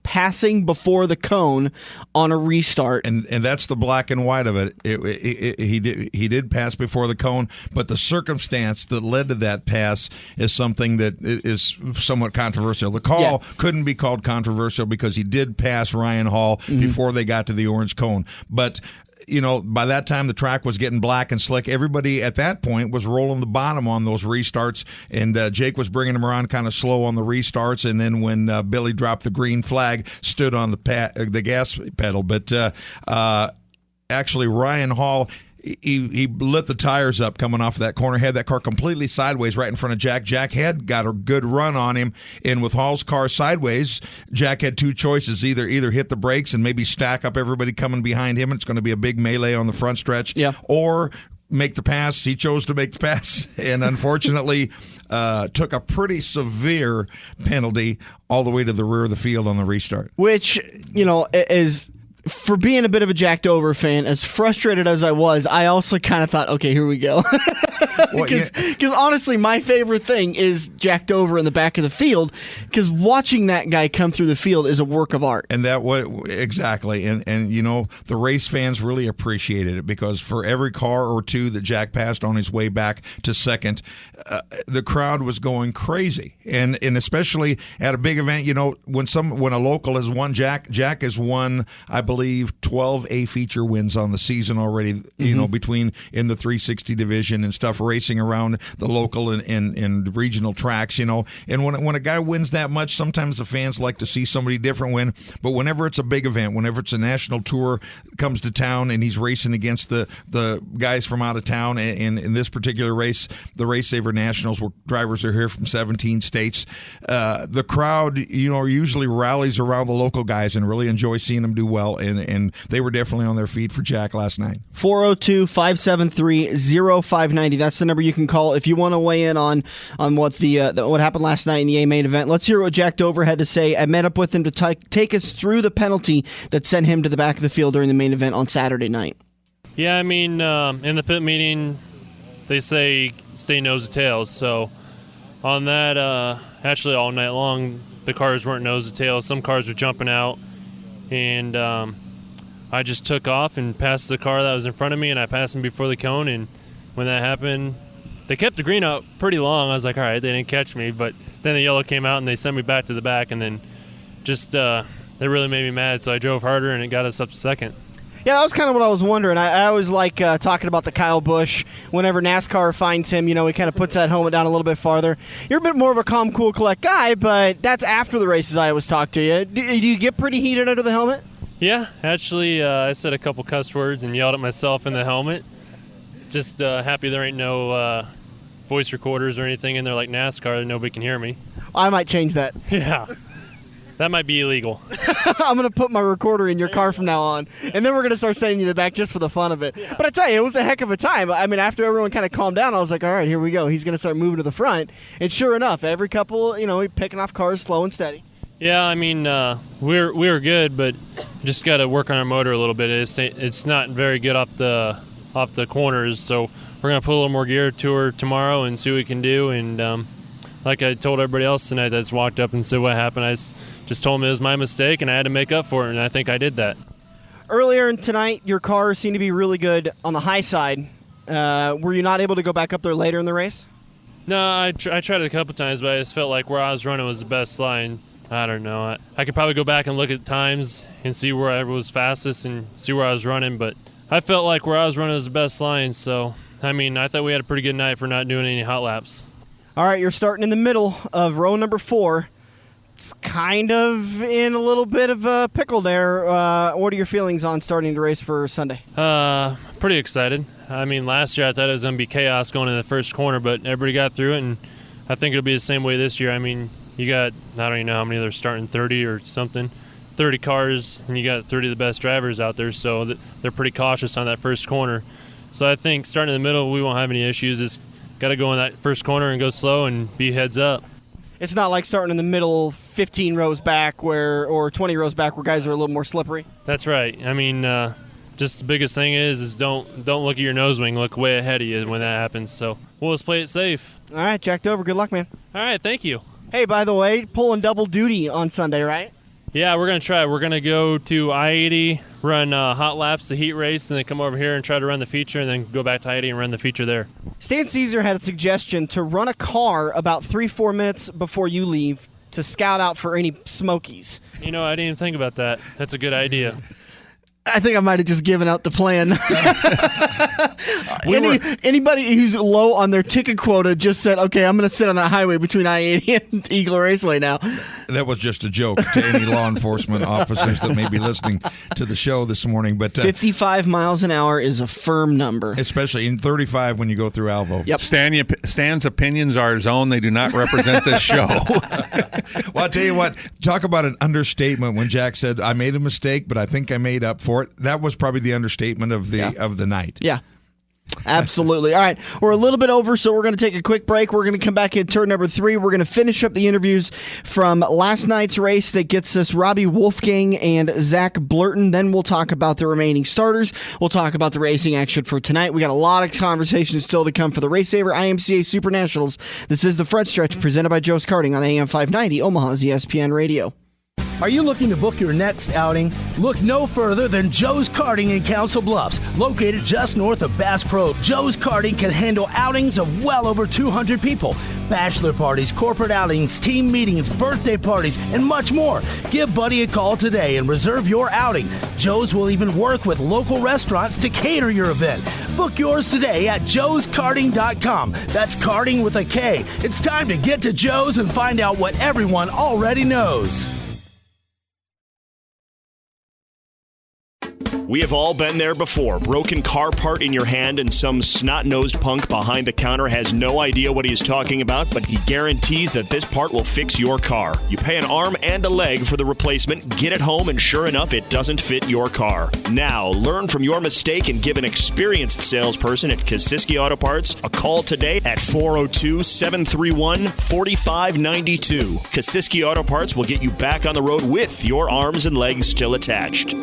passing before the cone on a restart,
and that's the black and white of it. He did pass before the cone, but the circumstance that led to that pass is something that is somewhat controversial. The call couldn't be called controversial because he did pass Ryan Hall before they got to the orange cone, but by that time the track was getting black and slick. Everybody at that point was rolling the bottom on those restarts, and Jake was bringing him around kind of slow on the restarts, and then when Billy dropped the green flag, stood on the gas pedal. But actually, Ryan Hall, he lit the tires up coming off of that corner, had that car completely sideways right in front of Jack. Jack had got a good run on him, and with Hall's car sideways, Jack had 2 choices: either hit the brakes and maybe stack up everybody coming behind him, and it's going to be a big melee on the front stretch, or make the pass. He chose to make the pass, and unfortunately took a pretty severe penalty all the way to the rear of the field on the restart.
Which, is, for being a bit of a jacked over fan, as frustrated as I was, I also kind of thought, okay, here we go. Because honestly, my favorite thing is jacked over in the back of the field, because watching that guy come through the field is a work of art.
And exactly. And the race fans really appreciated it, because for every car or two that Jack passed on his way back to second, the crowd was going crazy. And especially at a big event, when a local has won, Jack has won, I believe, 12 A feature wins on the season already, between in the 360 division and stuff, racing around the local and regional tracks, and when a guy wins that much, sometimes the fans like to see somebody different win. But whenever it's a big event, whenever it's a national tour comes to town and he's racing against the guys from out of town, and in this particular race, the RaceSaver Nationals, where drivers are here from 17 states, the crowd, usually rallies around the local guys and really enjoy seeing them do well, and they were definitely on their feet for Jack last night.
402-573-0590. That's the number you can call if you want to weigh in on what what happened last night in the A main event. Let's hear what Jack Dover had to say. I met up with him to take us through the penalty that sent him to the back of the field during the main event on Saturday night.
Yeah, in the pit meeting, they say stay nose to tails. So on that, actually all night long, the cars weren't nose to tails. Some cars were jumping out, and I just took off and passed the car that was in front of me, and I passed him before the cone. And when that happened, they kept the green out pretty long. I was like, all right, they didn't catch me. But then the yellow came out, and they sent me back to the back. And then just they really made me mad, so I drove harder, and it got us up to second.
Yeah, that was kind of what I was wondering. I always like talking about the Kyle Busch. Whenever NASCAR finds him, he kind of puts that helmet down a little bit farther. You're a bit more of a calm, cool, collect guy, but that's after the races I always talk to you. Do you get pretty heated under the helmet?
Yeah, actually, I said a couple cuss words and yelled at myself in the helmet. Just happy there ain't no voice recorders or anything in there like NASCAR that nobody can hear me.
I might change that.
Yeah. That might be illegal.
I'm going to put my recorder in your car from now on, and then we're going to start sending you the back just for the fun of it. Yeah. But I tell you, it was a heck of a time. After everyone kind of calmed down, I was like, all right, here we go. He's going to start moving to the front. And sure enough, every couple, picking off cars slow and steady.
Yeah, we were good, but just got to work on our motor a little bit. It's not very good off the corners, so we're going to put a little more gear to her tomorrow and see what we can do. And like I told everybody else tonight that's walked up and said what happened, I just told them it was my mistake and I had to make up for it, and I think I did that.
Earlier tonight, your car seemed to be really good on the high side. Were you not able to go back up there later in the race?
No, I tried it a couple times, but I just felt like where I was running was the best line. I don't know. I could probably go back and look at times and see where I was fastest and see where I was running, but I felt like where I was running was the best line. So, I thought we had a pretty good night for not doing any hot laps.
All right, you're starting in the middle of row number 4. It's kind of in a little bit of a pickle there. What are your feelings on starting the race for Sunday?
Pretty excited. Last year I thought it was going to be chaos going in the first corner, but everybody got through it, and I think it'll be the same way this year. You got, I don't even know how many they're starting, 30 or something, 30 cars, and you got 30 of the best drivers out there, so they're pretty cautious on that first corner. So I think starting in the middle, we won't have any issues. It's got to go in that first corner and go slow and be heads up.
It's not like starting in the middle 15 rows back or 20 rows back where guys are a little more slippery.
That's right. Just the biggest thing is don't look at your nose wing. Look way ahead of you when that happens. So we'll just play it safe.
All right, Jack Dover, good luck, man.
All right, thank you.
Hey, by the way, pulling double duty on Sunday, right?
Yeah, we're going to try. We're going to go to I-80, run hot laps, the heat race, and then come over here and try to run the feature, and then go back to I-80 and run the feature there.
Stan Caesar had a suggestion to run a car about 3-4 minutes before you leave to scout out for any smokies.
I didn't even think about that. That's a good idea.
I think I might have just given out the plan. Anybody who's low on their ticket quota just said, okay, I'm going to sit on that highway between I-80 and Eagle Raceway now.
That was just a joke to any law enforcement officers that may be listening to the show this morning. But
55 miles an hour is a firm number.
Especially in 35 when you go through Alvo.
Yep.
Stan's opinions are his own. They do not represent this show.
Well, I'll tell you what, talk about an understatement when Jack said, I made a mistake, but I think I made up for it. That was probably the understatement of the night.
Yeah. Absolutely. All right, we're a little bit over, so we're going to take a quick break. We're going to come back in turn number 3. We're going to finish up the interviews from last night's race that gets us Robbie Wolfgang and Zach Blurton. Then we'll talk about the remaining starters. We'll talk about the racing action for tonight. We got a lot of conversations still to come for the RaceSaver IMCA Super Nationals. This is the Front Stretch presented by Joe's Karting on AM 590, Omaha's ESPN Radio.
Are you looking to book your next outing? Look no further than Joe's Karting in Council Bluffs, located just north of Bass Pro. Joe's Karting can handle outings of well over 200 people. Bachelor parties, corporate outings, team meetings, birthday parties, and much more. Give Buddy a call today and reserve your outing. Joe's will even work with local restaurants to cater your event. Book yours today at joeskarting.com. That's karting with a K. It's time to get to Joe's and find out what everyone already knows.
We have all been there before. Broken car part in your hand and some snot-nosed punk behind the counter has no idea what he is talking about, but he guarantees that this part will fix your car. You pay an arm and a leg for the replacement, get it home, and sure enough, it doesn't fit your car. Now, learn from your mistake and give an experienced salesperson at Kasiski Auto Parts a call today at 402-731-4592. Kasiski Auto Parts will get you back on the road with your arms and legs still attached.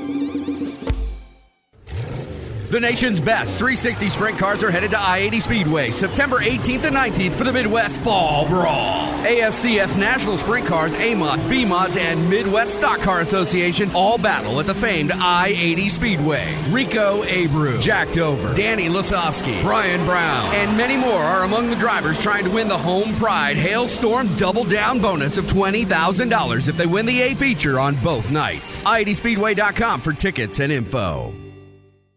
The nation's best 360 sprint cars are headed to I-80 Speedway September 18th and 19th for the Midwest Fall Brawl. ASCS National Sprint Cars, A-Mods, B-Mods, and Midwest Stock Car Association all battle at the famed I-80 Speedway. Rico Abreu, Jack Dover, Danny Lasowski, Brian Brown, and many more are among the drivers trying to win the Home Pride Hailstorm Double Down bonus of $20,000 if they win the A feature on both nights. I-80Speedway.com for tickets and info.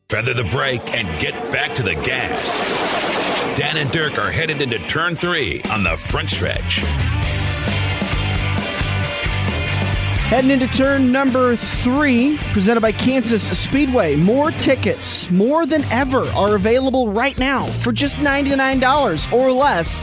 Feather the brake and get back to the gas. Dan and Dirk are headed into turn 3 on the front stretch.
Heading into turn number 3, presented by Kansas Speedway. More tickets, more than ever, are available right now for just $99 or less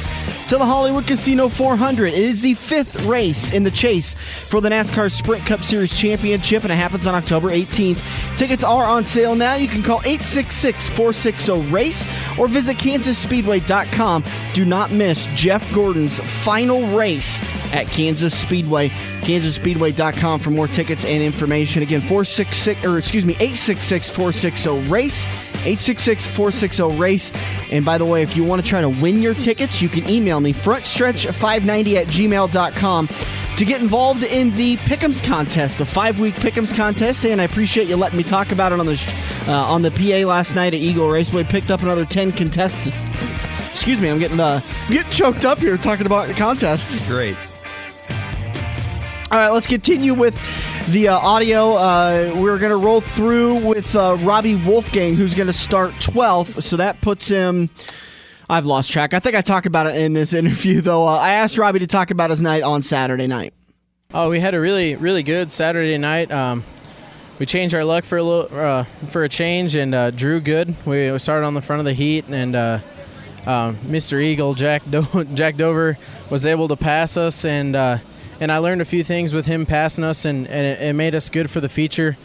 to the Hollywood Casino 400. It is the 5th race in the chase for the NASCAR Sprint Cup Series Championship, and it happens on October 18th. Tickets are on sale now. You can call 866-460-RACE or visit KansasSpeedway.com. Do not miss Jeff Gordon's final race at Kansas Speedway. KansasSpeedway.com for more tickets and information. Again, 866-460-RACE. 866-460-RACE. And by the way, if you want to try to win your tickets, you can email me, frontstretch590@gmail.com, to get involved in the Pick'ems contest, the 5-week Pick'ems contest. And I appreciate you letting me talk about it on the PA last night at Eagle Raceway. Picked up another 10 contestants. Excuse me, I'm getting choked up here talking about contests.
Great.
All right, let's continue with the audio. We're going to roll through with Robbie Wolfgang, who's going to start 12th. So that puts him... I've lost track. I think I talked about it in this interview, though. I asked Robbie to talk about his night on Saturday night.
Oh, we had a really, really good Saturday night. We changed our luck for a change, and drew good. We started on the front of the heat, and Mr. Eagle, Jack Dover, was able to pass us, and I learned a few things with him passing us, and it made us good for the feature.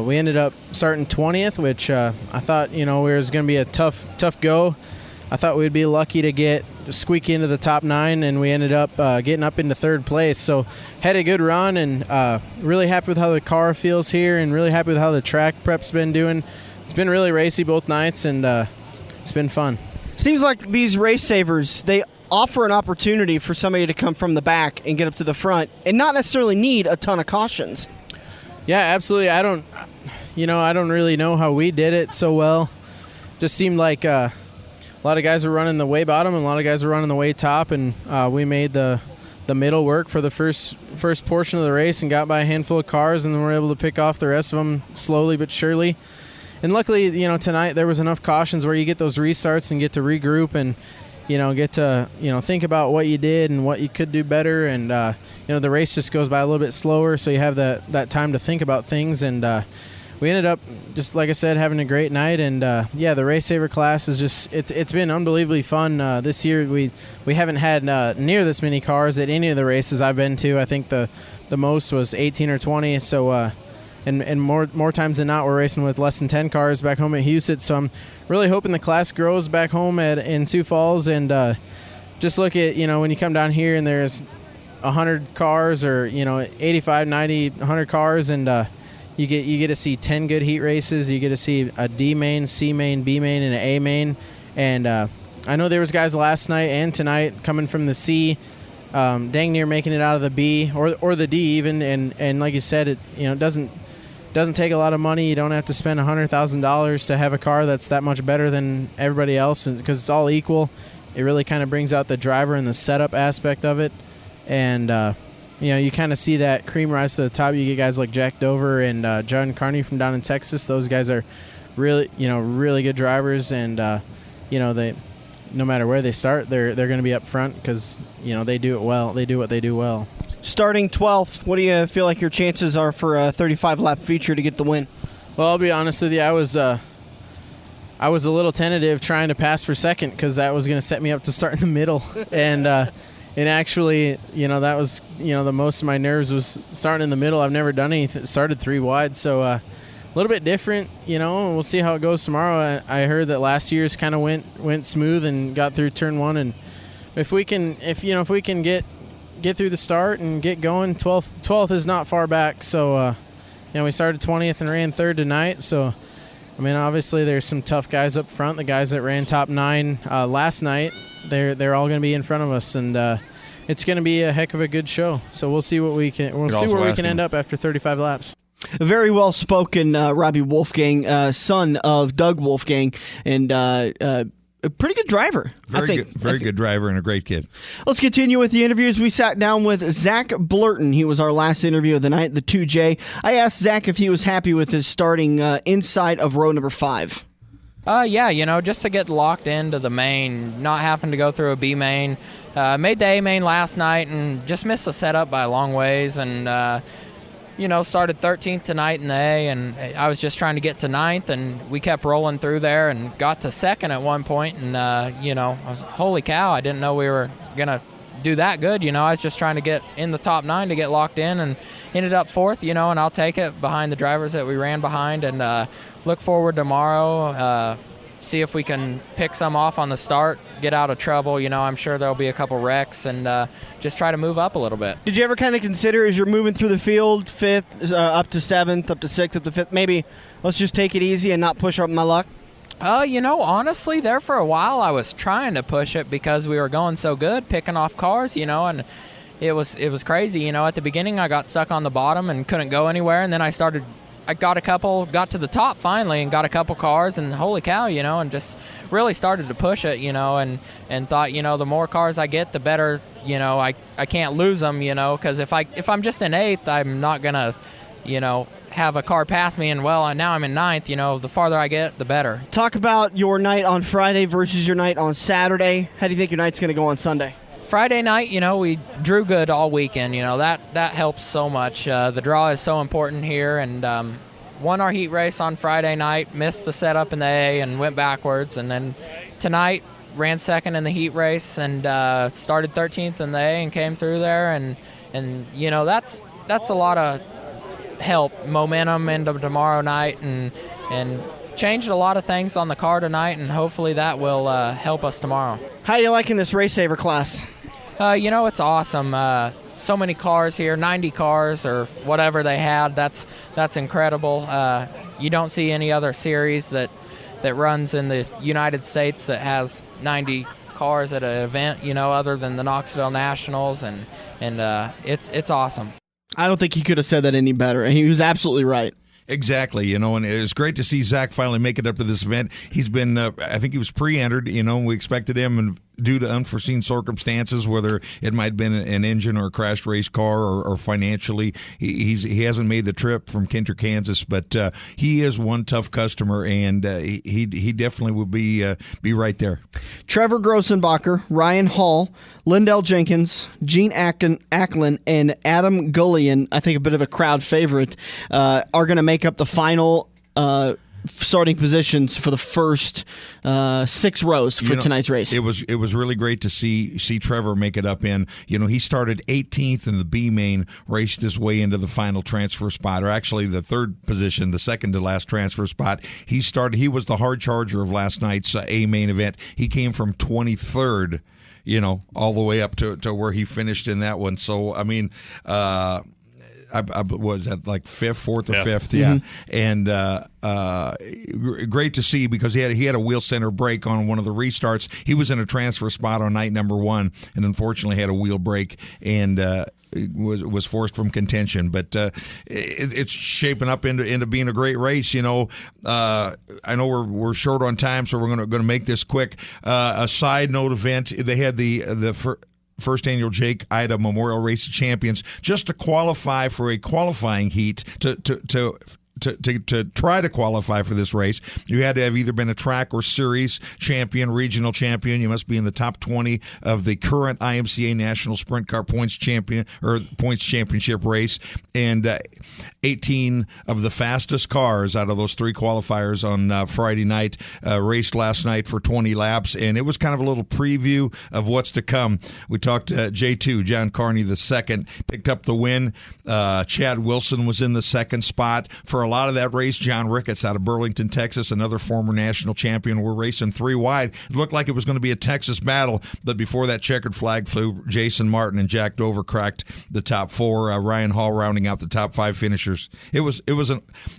We ended up starting 20th, which I thought, it was going to be a tough go. I thought we'd be lucky to squeak into the top 9, and we ended up getting up into 3rd place. So had a good run, and really happy with how the car feels here, and really happy with how the track prep's been doing. It's been really racy both nights, and it's been fun.
Seems like these RaceSavers, they offer an opportunity for somebody to come from the back and get up to the front and not necessarily need a ton of cautions.
Yeah, absolutely. I don't really know how we did it so well. Just seemed like a lot of guys were running the way bottom and a lot of guys were running the way top, and we made the middle work for the first portion of the race and got by a handful of cars, and then we're able to pick off the rest of them slowly but surely. And luckily, tonight there was enough cautions where you get those restarts and get to regroup and get to think about what you did and what you could do better, and the race just goes by a little bit slower, so you have that time to think about things. And we ended up, just like I said, having a great night. And the RaceSaver class is just it's been unbelievably fun this year. We haven't had near this many cars at any of the races I've been to. I think the most was 18 or 20. So and more times than not, we're racing with less than 10 cars back home at Houston. So I'm really hoping the class grows back home in Sioux Falls. And just look at, when you come down here and there's 100 cars or, 85, 90, 100 cars, and you get to see 10 good heat races. You get to see a D main, C main, B main, and an A main. And I know there was guys last night and tonight coming from the C, dang near making it out of the B or the D even. And like you said, it doesn't take a lot of money. You don't have to spend $100,000 to have a car that's that much better than everybody else, because it's all equal. It really kind of brings out the driver and the setup aspect of it. And you kind of see that cream rise to the top. You get guys like Jack Dover and John Carney from down in Texas. Those guys are really good drivers, and they, no matter where they start, they're going to be up front because they do it well. They do what they do well.
Starting 12th, what do you feel like your chances are for a 35-lap feature to get the win?
Well, I'll be honest with you. I was a little tentative trying to pass for second because that was going to set me up to start in the middle, and actually, that was the most of my nerves was starting in the middle. I've never done anything. Started 3 wide, so a little bit different. And we'll see how it goes tomorrow. I heard that last year's kind of went smooth and got through turn 1, and if we can get through the start and get going, 12th is not far back. So we started 20th and ran 3rd tonight. So obviously there's some tough guys up front. The guys that ran top 9 last night, they're all going to be in front of us, and it's going to be a heck of a good show. So we'll see where we can end up after 35 laps.
A very well-spoken Robbie Wolfgang, son of Doug Wolfgang, and a pretty good driver.
Very good driver and a great kid.
Let's continue with the interviews. We sat down with Zach Blurton. He was our last interview of the night, the 2J. I asked Zach if he was happy with his starting inside of row number 5.
Yeah, just to get locked into the main, not having to go through a B main. Made the A main last night and just missed the setup by a long ways, and started 13th tonight in the A, and I was just trying to get to 9th, and we kept rolling through there and got to 2nd at one point, and I was, holy cow, I didn't know we were going to do that good. I was just trying to get in the top 9 to get locked in, and ended up 4th, and I'll take it behind the drivers that we ran behind, and look forward tomorrow, see if we can pick some off on the start, get out of trouble. I'm sure there'll be a couple wrecks, and just try to move up a little bit.
Did you ever kind of consider, as you're moving through the field, 5th, up to 7th, up to 6th, up to 5th, maybe let's just take it easy and not push up my luck?
Honestly, there for a while I was trying to push it because we were going so good, picking off cars, and it was crazy. At the beginning I got stuck on the bottom and couldn't go anywhere, and then I got to the top finally and got a couple cars, and holy cow, and just really started to push it, and thought, the more cars I get, the better, I can't lose them, because if I'm just in 8th, I'm not going to, have a car pass me, and now I'm in 9th, the farther I get, the better.
Talk about your night on Friday versus your night on Saturday. How do you think your night's going to go on Sunday?
Friday night, we drew good all weekend. That helps so much. The draw is so important here, and won our heat race on Friday night, missed the setup in the A and went backwards, and then tonight ran 2nd in the heat race and started 13th in the A and came through there, and that's a lot of help, momentum into tomorrow night, and changed a lot of things on the car tonight, and hopefully that will help us tomorrow.
How are you liking this RaceSaver class?
It's awesome. So many cars here, 90 cars or whatever they had. That's incredible. You don't see any other series that runs in the United States that has 90 cars at an event, other than the Knoxville Nationals, and it's awesome.
I don't think he could have said that any better, and he was absolutely right.
Exactly, and it was great to see Zach finally make it up to this event. He's been, I think he was pre-entered, and we expected him, and due to unforeseen circumstances, whether it might have been an engine or a crashed race car or financially, he hasn't made the trip from Kinter, Kansas, but he is one tough customer, and he definitely will be right there.
Trevor Grossenbacher, Ryan Hall, Lindell Jenkins, Gene Acklin, and Adam Gullion, I think a bit of a crowd favorite, are going to make up the final starting positions for the first 6 rows for tonight's race.
It was really great to see Trevor make it up in. He started 18th in the B main, raced his way into the final transfer spot, or actually the third position, the second to last transfer spot. He was the hard charger of last night's A main event. He came from 23rd, all the way up to where he finished in that one. So, I mean, I was at like fourth or fifth, yeah. And great to see, because he had a wheel center break on one of the restarts. He was in a transfer spot on night number 1, and unfortunately had a wheel break and was forced from contention. But it's shaping up into being a great race. I know we're short on time, so we're going to make this quick. A side note event: they had the first annual Jake Ida Memorial Race Champions, just to qualify for a qualifying heat to try to qualify for this race. You had to have either been a track or series champion, regional champion. You must be in the top 20 of the current IMCA National Sprint Car Points Championship race, and 18 of the fastest cars out of those 3 qualifiers on Friday night raced last night for 20 laps, and it was kind of a little preview of what's to come. We talked to J2, John Carney II, picked up the win. Chad Wilson was in the second spot. For a lot of that race, John Ricketts out of Burlington, Texas, another former national champion, were racing 3 wide. It looked like it was going to be a Texas battle, but before that checkered flag flew, Jason Martin and Jack Dover cracked the top 4. Ryan Hall rounding out the top 5 finishers. It was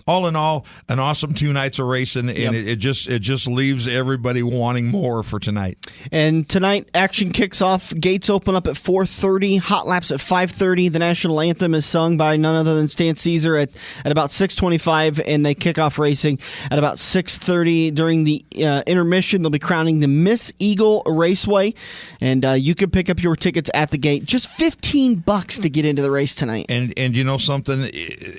all in all an awesome 2 nights of racing, and it just leaves everybody wanting more for tonight. And tonight, action kicks off. Gates open up at 4:30. Hot laps at 5:30. The national anthem is sung by none other than Stan Caesar at about 6:25, and they kick off racing at about 6:30. During the intermission, they'll be crowning the Miss Eagle Raceway, and you can pick up your tickets at the gate. Just $15 to get into the race tonight. And you know something,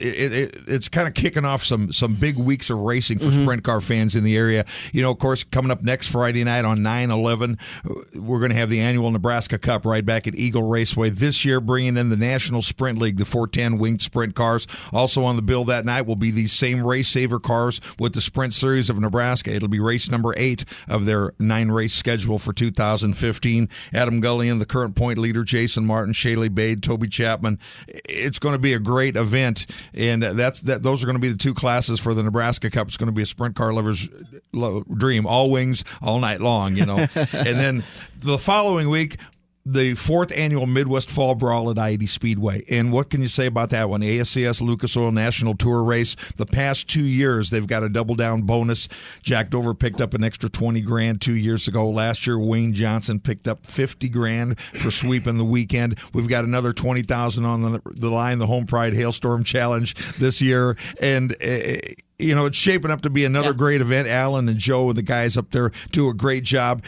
it's kind of kicking off some big weeks of racing for sprint car fans in the area. Of course, coming up next Friday night on 9/11, we're going to have the annual Nebraska Cup right back at Eagle Raceway. This year, bringing in the National Sprint League, the 410 winged sprint cars. Also on the bill that night will be these same RaceSaver cars with the Sprint Series of Nebraska. It'll be race number 8 of their 9-race schedule for 2015. Adam Gullion, the current point leader, Jason Martin, Shaylee Bade, Toby Chapman. It's going to be a great event, and those are going to be the 2 classes for the Nebraska Cup. It's going to be a sprint car lover's dream. All wings, all night long, And then the following week, the 4th annual Midwest Fall Brawl at I-80 Speedway. And what can you say about that one? ASCS Lucas Oil National Tour race. The past 2 years, they've got a double-down bonus. Jack Dover picked up an extra $20,000 2 years ago. Last year, Wayne Johnson picked up $50,000 for sweeping the weekend. We've got another $20,000 on the line, the Home Pride Hailstorm Challenge this year. And it's shaping up to be another great event. Alan and Joe and the guys up there do a great job.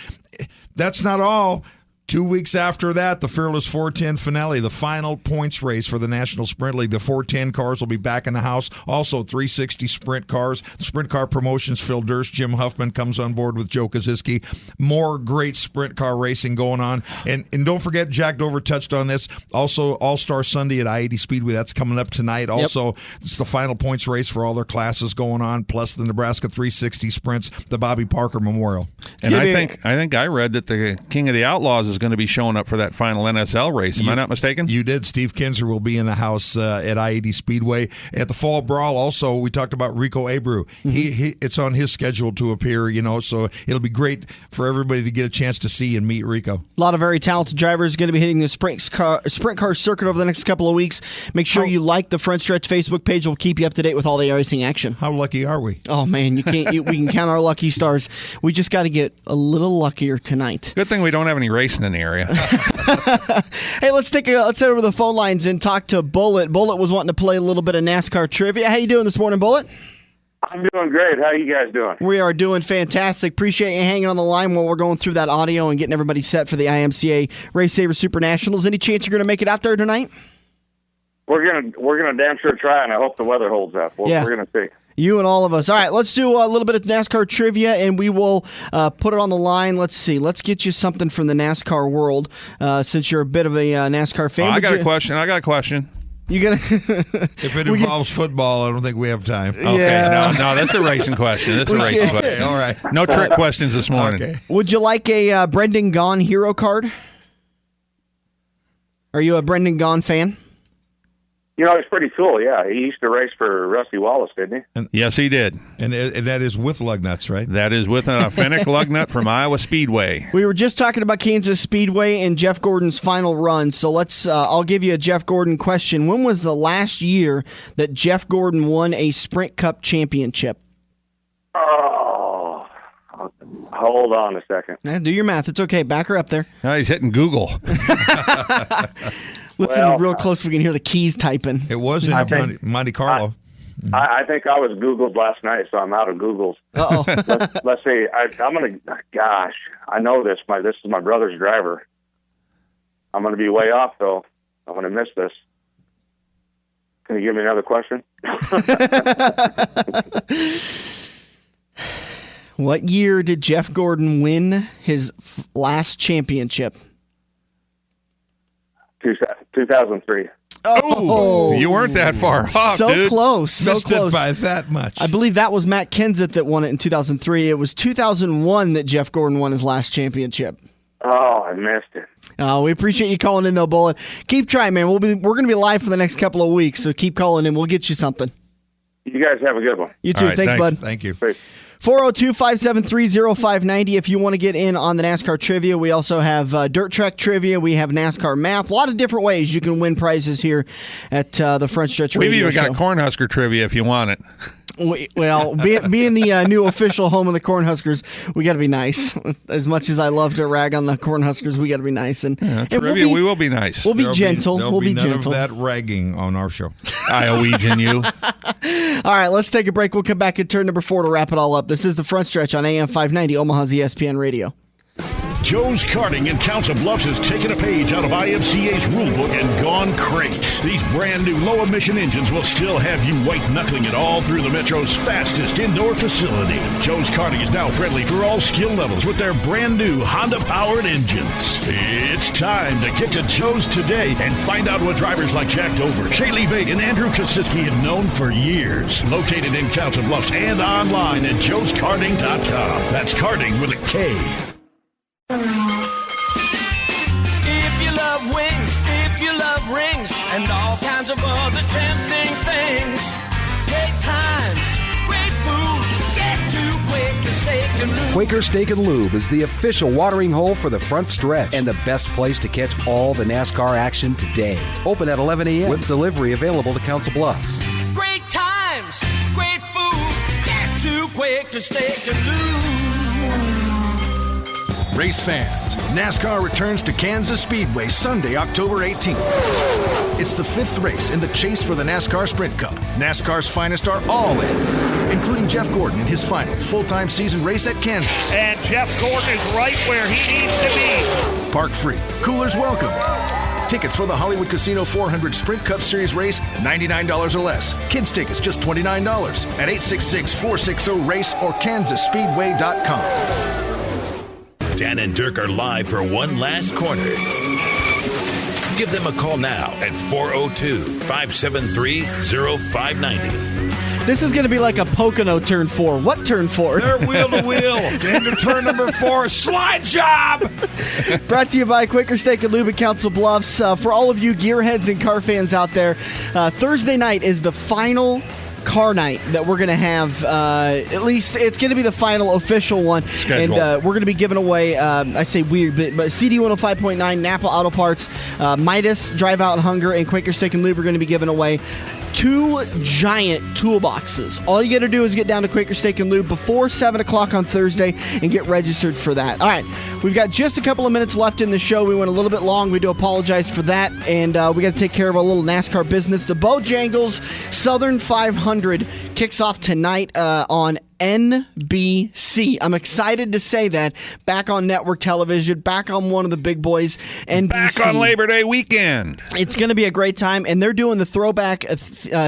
That's not all. 2 weeks after that, the Fearless 410 finale, the final points race for the National Sprint League. The 410 cars will be back in the house. Also, 360 sprint cars. The Sprint Car Promotions, Phil Durst, Jim Huffman comes on board with Joe Kaczynski. More great sprint car racing going on. And don't forget, Jack Dover touched on this. Also, All-Star Sunday at I-80 Speedway. That's coming up tonight. Also, it's the final points race for all their classes going on, plus the Nebraska 360 sprints, the Bobby Parker Memorial.
And I think I read that the King of the Outlaws is going to be showing up for that final NSL race. Am I not mistaken?
You did. Steve Kinzer will be in the house at I-80 Speedway. At the Fall Brawl, also, we talked about Rico Abreu. It's on his schedule to appear, so it'll be great for everybody to get a chance to see and meet Rico. A lot of very talented drivers going to be hitting the sprint car circuit over the next couple of weeks. Make sure you like the Front Stretch Facebook page. We'll keep you up to date with all the racing action. How lucky are we? Oh, man, we can count our lucky stars. We just got to get a little luckier tonight.
Good thing we don't have any racing in the area.
Hey, let's head over the phone lines and talk to Bullet. Bullet was wanting to play a little bit of NASCAR trivia. How you doing this morning, Bullet?
I'm doing great. How are you guys doing?
We are doing fantastic. Appreciate you hanging on the line while we're going through that audio and getting everybody set for the IMCA RaceSaver Super Nationals. Any chance you're going to make it out there tonight?
We're gonna damn sure try, and I hope the weather holds up. We're gonna see.
You and all of us. All right, let's do a little bit of NASCAR trivia, and we will put it on the line. Let's see. Let's get you something from the NASCAR world, since you're a bit of a NASCAR fan.
I got a question.
You gonna?
If it involves football, I don't think we have time.
Okay, no, that's a racing question. That's a racing question.
Okay, all right.
No trick questions this morning.
Okay.
Would you like a Brendan Gaughan hero card? Are you a Brendan Gaughan fan?
It's pretty cool. Yeah, he used to race for Rusty Wallace, didn't he?
Yes, he did.
And that is with lug nuts, right?
That is with an authentic lug nut from Iowa Speedway.
We were just talking about Kansas Speedway and Jeff Gordon's final run, so let's. I'll give you a Jeff Gordon question. When was the last year that Jeff Gordon won a Sprint Cup championship?
Oh, hold on a second.
Do your math. It's okay. Back her up there.
No, he's hitting Google.
Listen real close so we can hear the keys typing.
It was in Monte Carlo.
I think I was Googled last night, so I'm out of Googles.
Uh-oh.
Let's see. I'm going to, gosh, I know this. This is my brother's driver. I'm going to be way off, though. I'm going to miss this. Can you give me another question?
What year did Jeff Gordon win his last championship?
2003.
Oh,
you weren't that far off,
so
dude.
close. So
Missed
close.
it by that much.
I believe that was Matt Kenseth that won it in 2003. It was 2001 that Jeff Gordon won his last championship.
Oh, I missed it.
We appreciate you calling in, though, Bullet. Keep trying, man. We're going to be live for the next couple of weeks, so keep calling in. We'll get you something.
You guys have a good one.
You too.
All right,
thanks, bud.
Thank you.
Great.
402-573-0590 if you want to get in on the NASCAR trivia. We also have dirt track trivia. We have NASCAR math. A lot of different ways you can win prizes here at the Front Stretch Radio
We've even
Show.
got Cornhusker trivia if you want it.
Well, being the new official home of the Cornhuskers, we got to be nice. As much as I love to rag on the Cornhuskers, we got to be nice. And
Trivia, we will be nice.
We'll be gentle.
There'll
We'll
be
be
none
gentle.
of that ragging on our show.
Iowegian you.
All right, let's take a break. We'll come back at turn number 4 to wrap it all up. This is the Front Stretch on AM 590, Omaha's ESPN Radio.
Joe's Karting in Council Bluffs has taken a page out of IMCA's rulebook and gone crate. These brand new low-emission engines will still have you white-knuckling it all through the Metro's fastest indoor facility. Joe's Karting is now friendly for all skill levels with their brand new Honda-powered engines. It's time to get to Joe's today and find out what drivers like Jack Dover, Shaylee Bate, and Andrew Kosiski have known for years. Located in Council Bluffs and online at joeskarting.com. That's karting with a K.
If you love wings, if you love rings, and all kinds of other tempting things, great times, great food, get to Quaker Steak and Lube.
Quaker Steak and Lube is the official watering hole for the Front Stretch and the best place to catch all the NASCAR action today. Open at 11 a.m. with delivery available to Council Bluffs.
Great times, great food, get to Quaker Steak and Lube.
Race fans, NASCAR returns to Kansas Speedway Sunday, October 18th. It's the 5th race in the chase for the NASCAR Sprint Cup. NASCAR's finest are all in, including Jeff Gordon in his final full-time season race at Kansas.
And Jeff Gordon is right where he needs to be.
Park free, coolers welcome. Tickets for the Hollywood Casino 400 Sprint Cup Series race, $99 or less. Kids tickets, just $29 at 866-460-RACE or KansasSpeedway.com.
Dan and Dirk are live for one last corner. Give them a call now at 402-573-0590.
This is going to be like a Pocono turn 4. What turn 4?
They're wheel to wheel. Into turn number 4. Slide job.
Brought to you by Quaker Steak and Lube at Council Bluffs. For all of you gearheads and car fans out there, Thursday night is the final car night that we're going to have. At least it's going to be the final official one.
Schedule.
And we're going to be giving away, I say weird, but CD 105.9, Napa Auto Parts, Midas, Drive Out and Hunger, and Quaker Steak and Lube are going to be giving away 2 giant toolboxes. All you got to do is get down to Quaker Steak and Lube before 7 o'clock on Thursday and get registered for that. All right, we've got just a couple of minutes left in the show. We went a little bit long. We do apologize for that, and we got to take care of a little NASCAR business. The Bojangles Southern 500 kicks off tonight on NBC. I'm excited to say that. Back on network television, back on one of the big boys, NBC.
Back on Labor Day weekend.
It's going to be a great time, and they're doing the throwback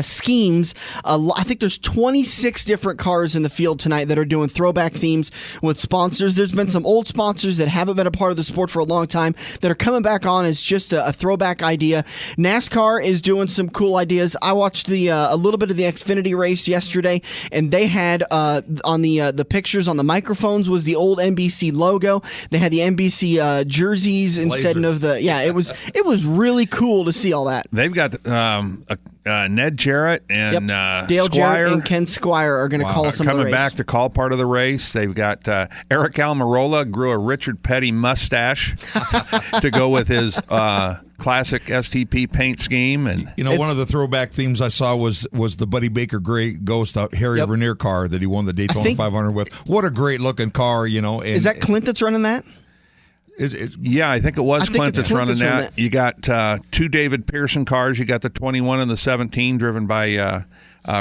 schemes. I think there's 26 different cars in the field tonight that are doing throwback themes with sponsors. There's been some old sponsors that haven't been a part of the sport for a long time that are coming back on as just a throwback idea. NASCAR is doing some cool ideas. I watched a little bit of the Xfinity race yesterday, and they had on the pictures on the microphones was the old NBC logo. They had the NBC jerseys instead of the It was really cool to see all that.
They've got Ned Jarrett and
Dale
Squire
Jarrett and Ken Squire are going to call some of the race.
Coming back to call part of the race. They've got Eric Almirola grew a Richard Petty mustache to go with his classic STP paint scheme. And
one of the throwback themes I saw was the Buddy Baker Gray Ghost Harry Vernier car that he won the Daytona 500 with. What a great looking car, And,
is that Clint that's running that?
Yeah, I think it was Clint that's running that. You got two David Pearson cars. You got the 21 and the 17 driven by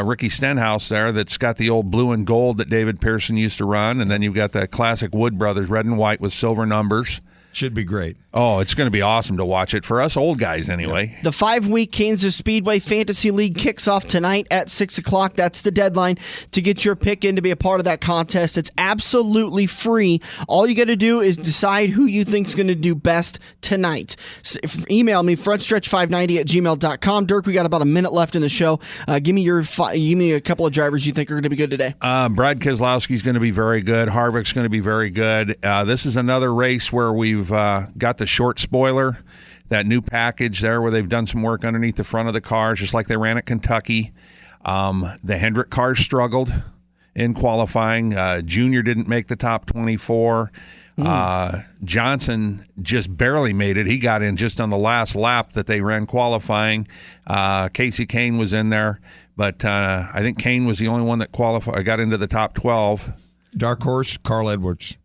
Ricky Stenhouse there that's got the old blue and gold that David Pearson used to run. And then you've got the classic Wood Brothers, red and white with silver numbers.
Should be great.
Oh, it's going to be awesome to watch it for us old guys anyway.
The 5-week Kansas Speedway Fantasy League kicks off tonight at 6 o'clock. That's the deadline to get your pick in to be a part of that contest. It's absolutely free. All you got to do is decide who you think is going to do best tonight. Email me, frontstretch590@gmail.com. Dirk, we got about a minute left in the show. Give me a couple of drivers you think are going to be good today.
Brad Keselowski's going to be very good. Harvick's going to be very good. This is another race where we've got the short spoiler, that new package there where they've done some work underneath the front of the cars, just like they ran at Kentucky. The Hendrick cars struggled in qualifying. Junior didn't make the top 24. Johnson just barely made it. He got in just on the last lap that they ran qualifying. Casey Kane was in there, but I think Kane was the only one that got into the top 12.
Dark horse, Carl Edwards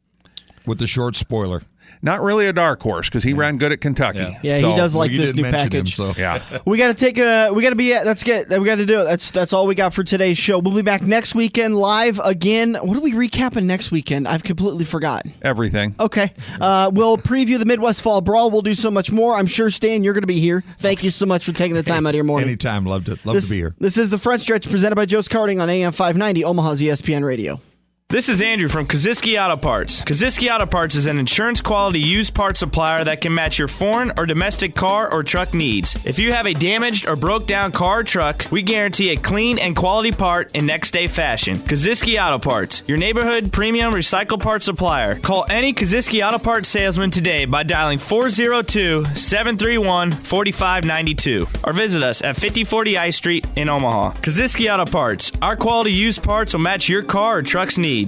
with the short spoiler.
Not really a dark horse because he ran good at Kentucky.
Yeah, he does like this new package.
Yeah,
we got to we got to do it. That's all we got for today's show. We'll be back next weekend live again. What are we recapping next weekend? I've completely forgotten.
Everything.
Okay. We'll preview the Midwest Fall Brawl. We'll do so much more. I'm sure, Stan, you're going to be here. Thank you so much for taking the time out of your morning.
Anytime. Love to be here.
This is the Front Stretch presented by Joe's Karting on AM 590, Omaha's ESPN Radio.
This is Andrew from Kaziski Auto Parts. Kaziski Auto Parts is an insurance-quality used parts supplier that can match your foreign or domestic car or truck needs. If you have a damaged or broke-down car or truck, we guarantee a clean and quality part in next-day fashion. Kaziski Auto Parts, your neighborhood premium recycled parts supplier. Call any Kaziski Auto Parts salesman today by dialing 402-731-4592 or visit us at 5040 I Street in Omaha. Kaziski Auto Parts, our quality used parts will match your car or truck's needs.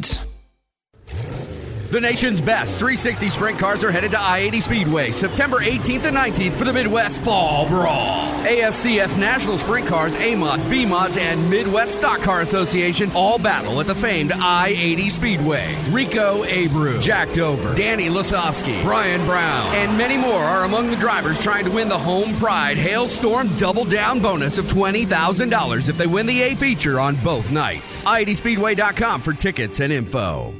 The nation's best 360 sprint cars are headed to I-80 Speedway September 18th and 19th for the Midwest Fall Brawl. ASCS National Sprint Cars, A-Mods, B-Mods, and Midwest Stock Car Association all battle at the famed I-80 Speedway. Rico Abreu, Jack Dover, Danny Lasowski, Brian Brown, and many more are among the drivers trying to win the Home Pride Hailstorm Double Down bonus of $20,000 if they win the A feature on both nights. I80Speedway.com for tickets and info.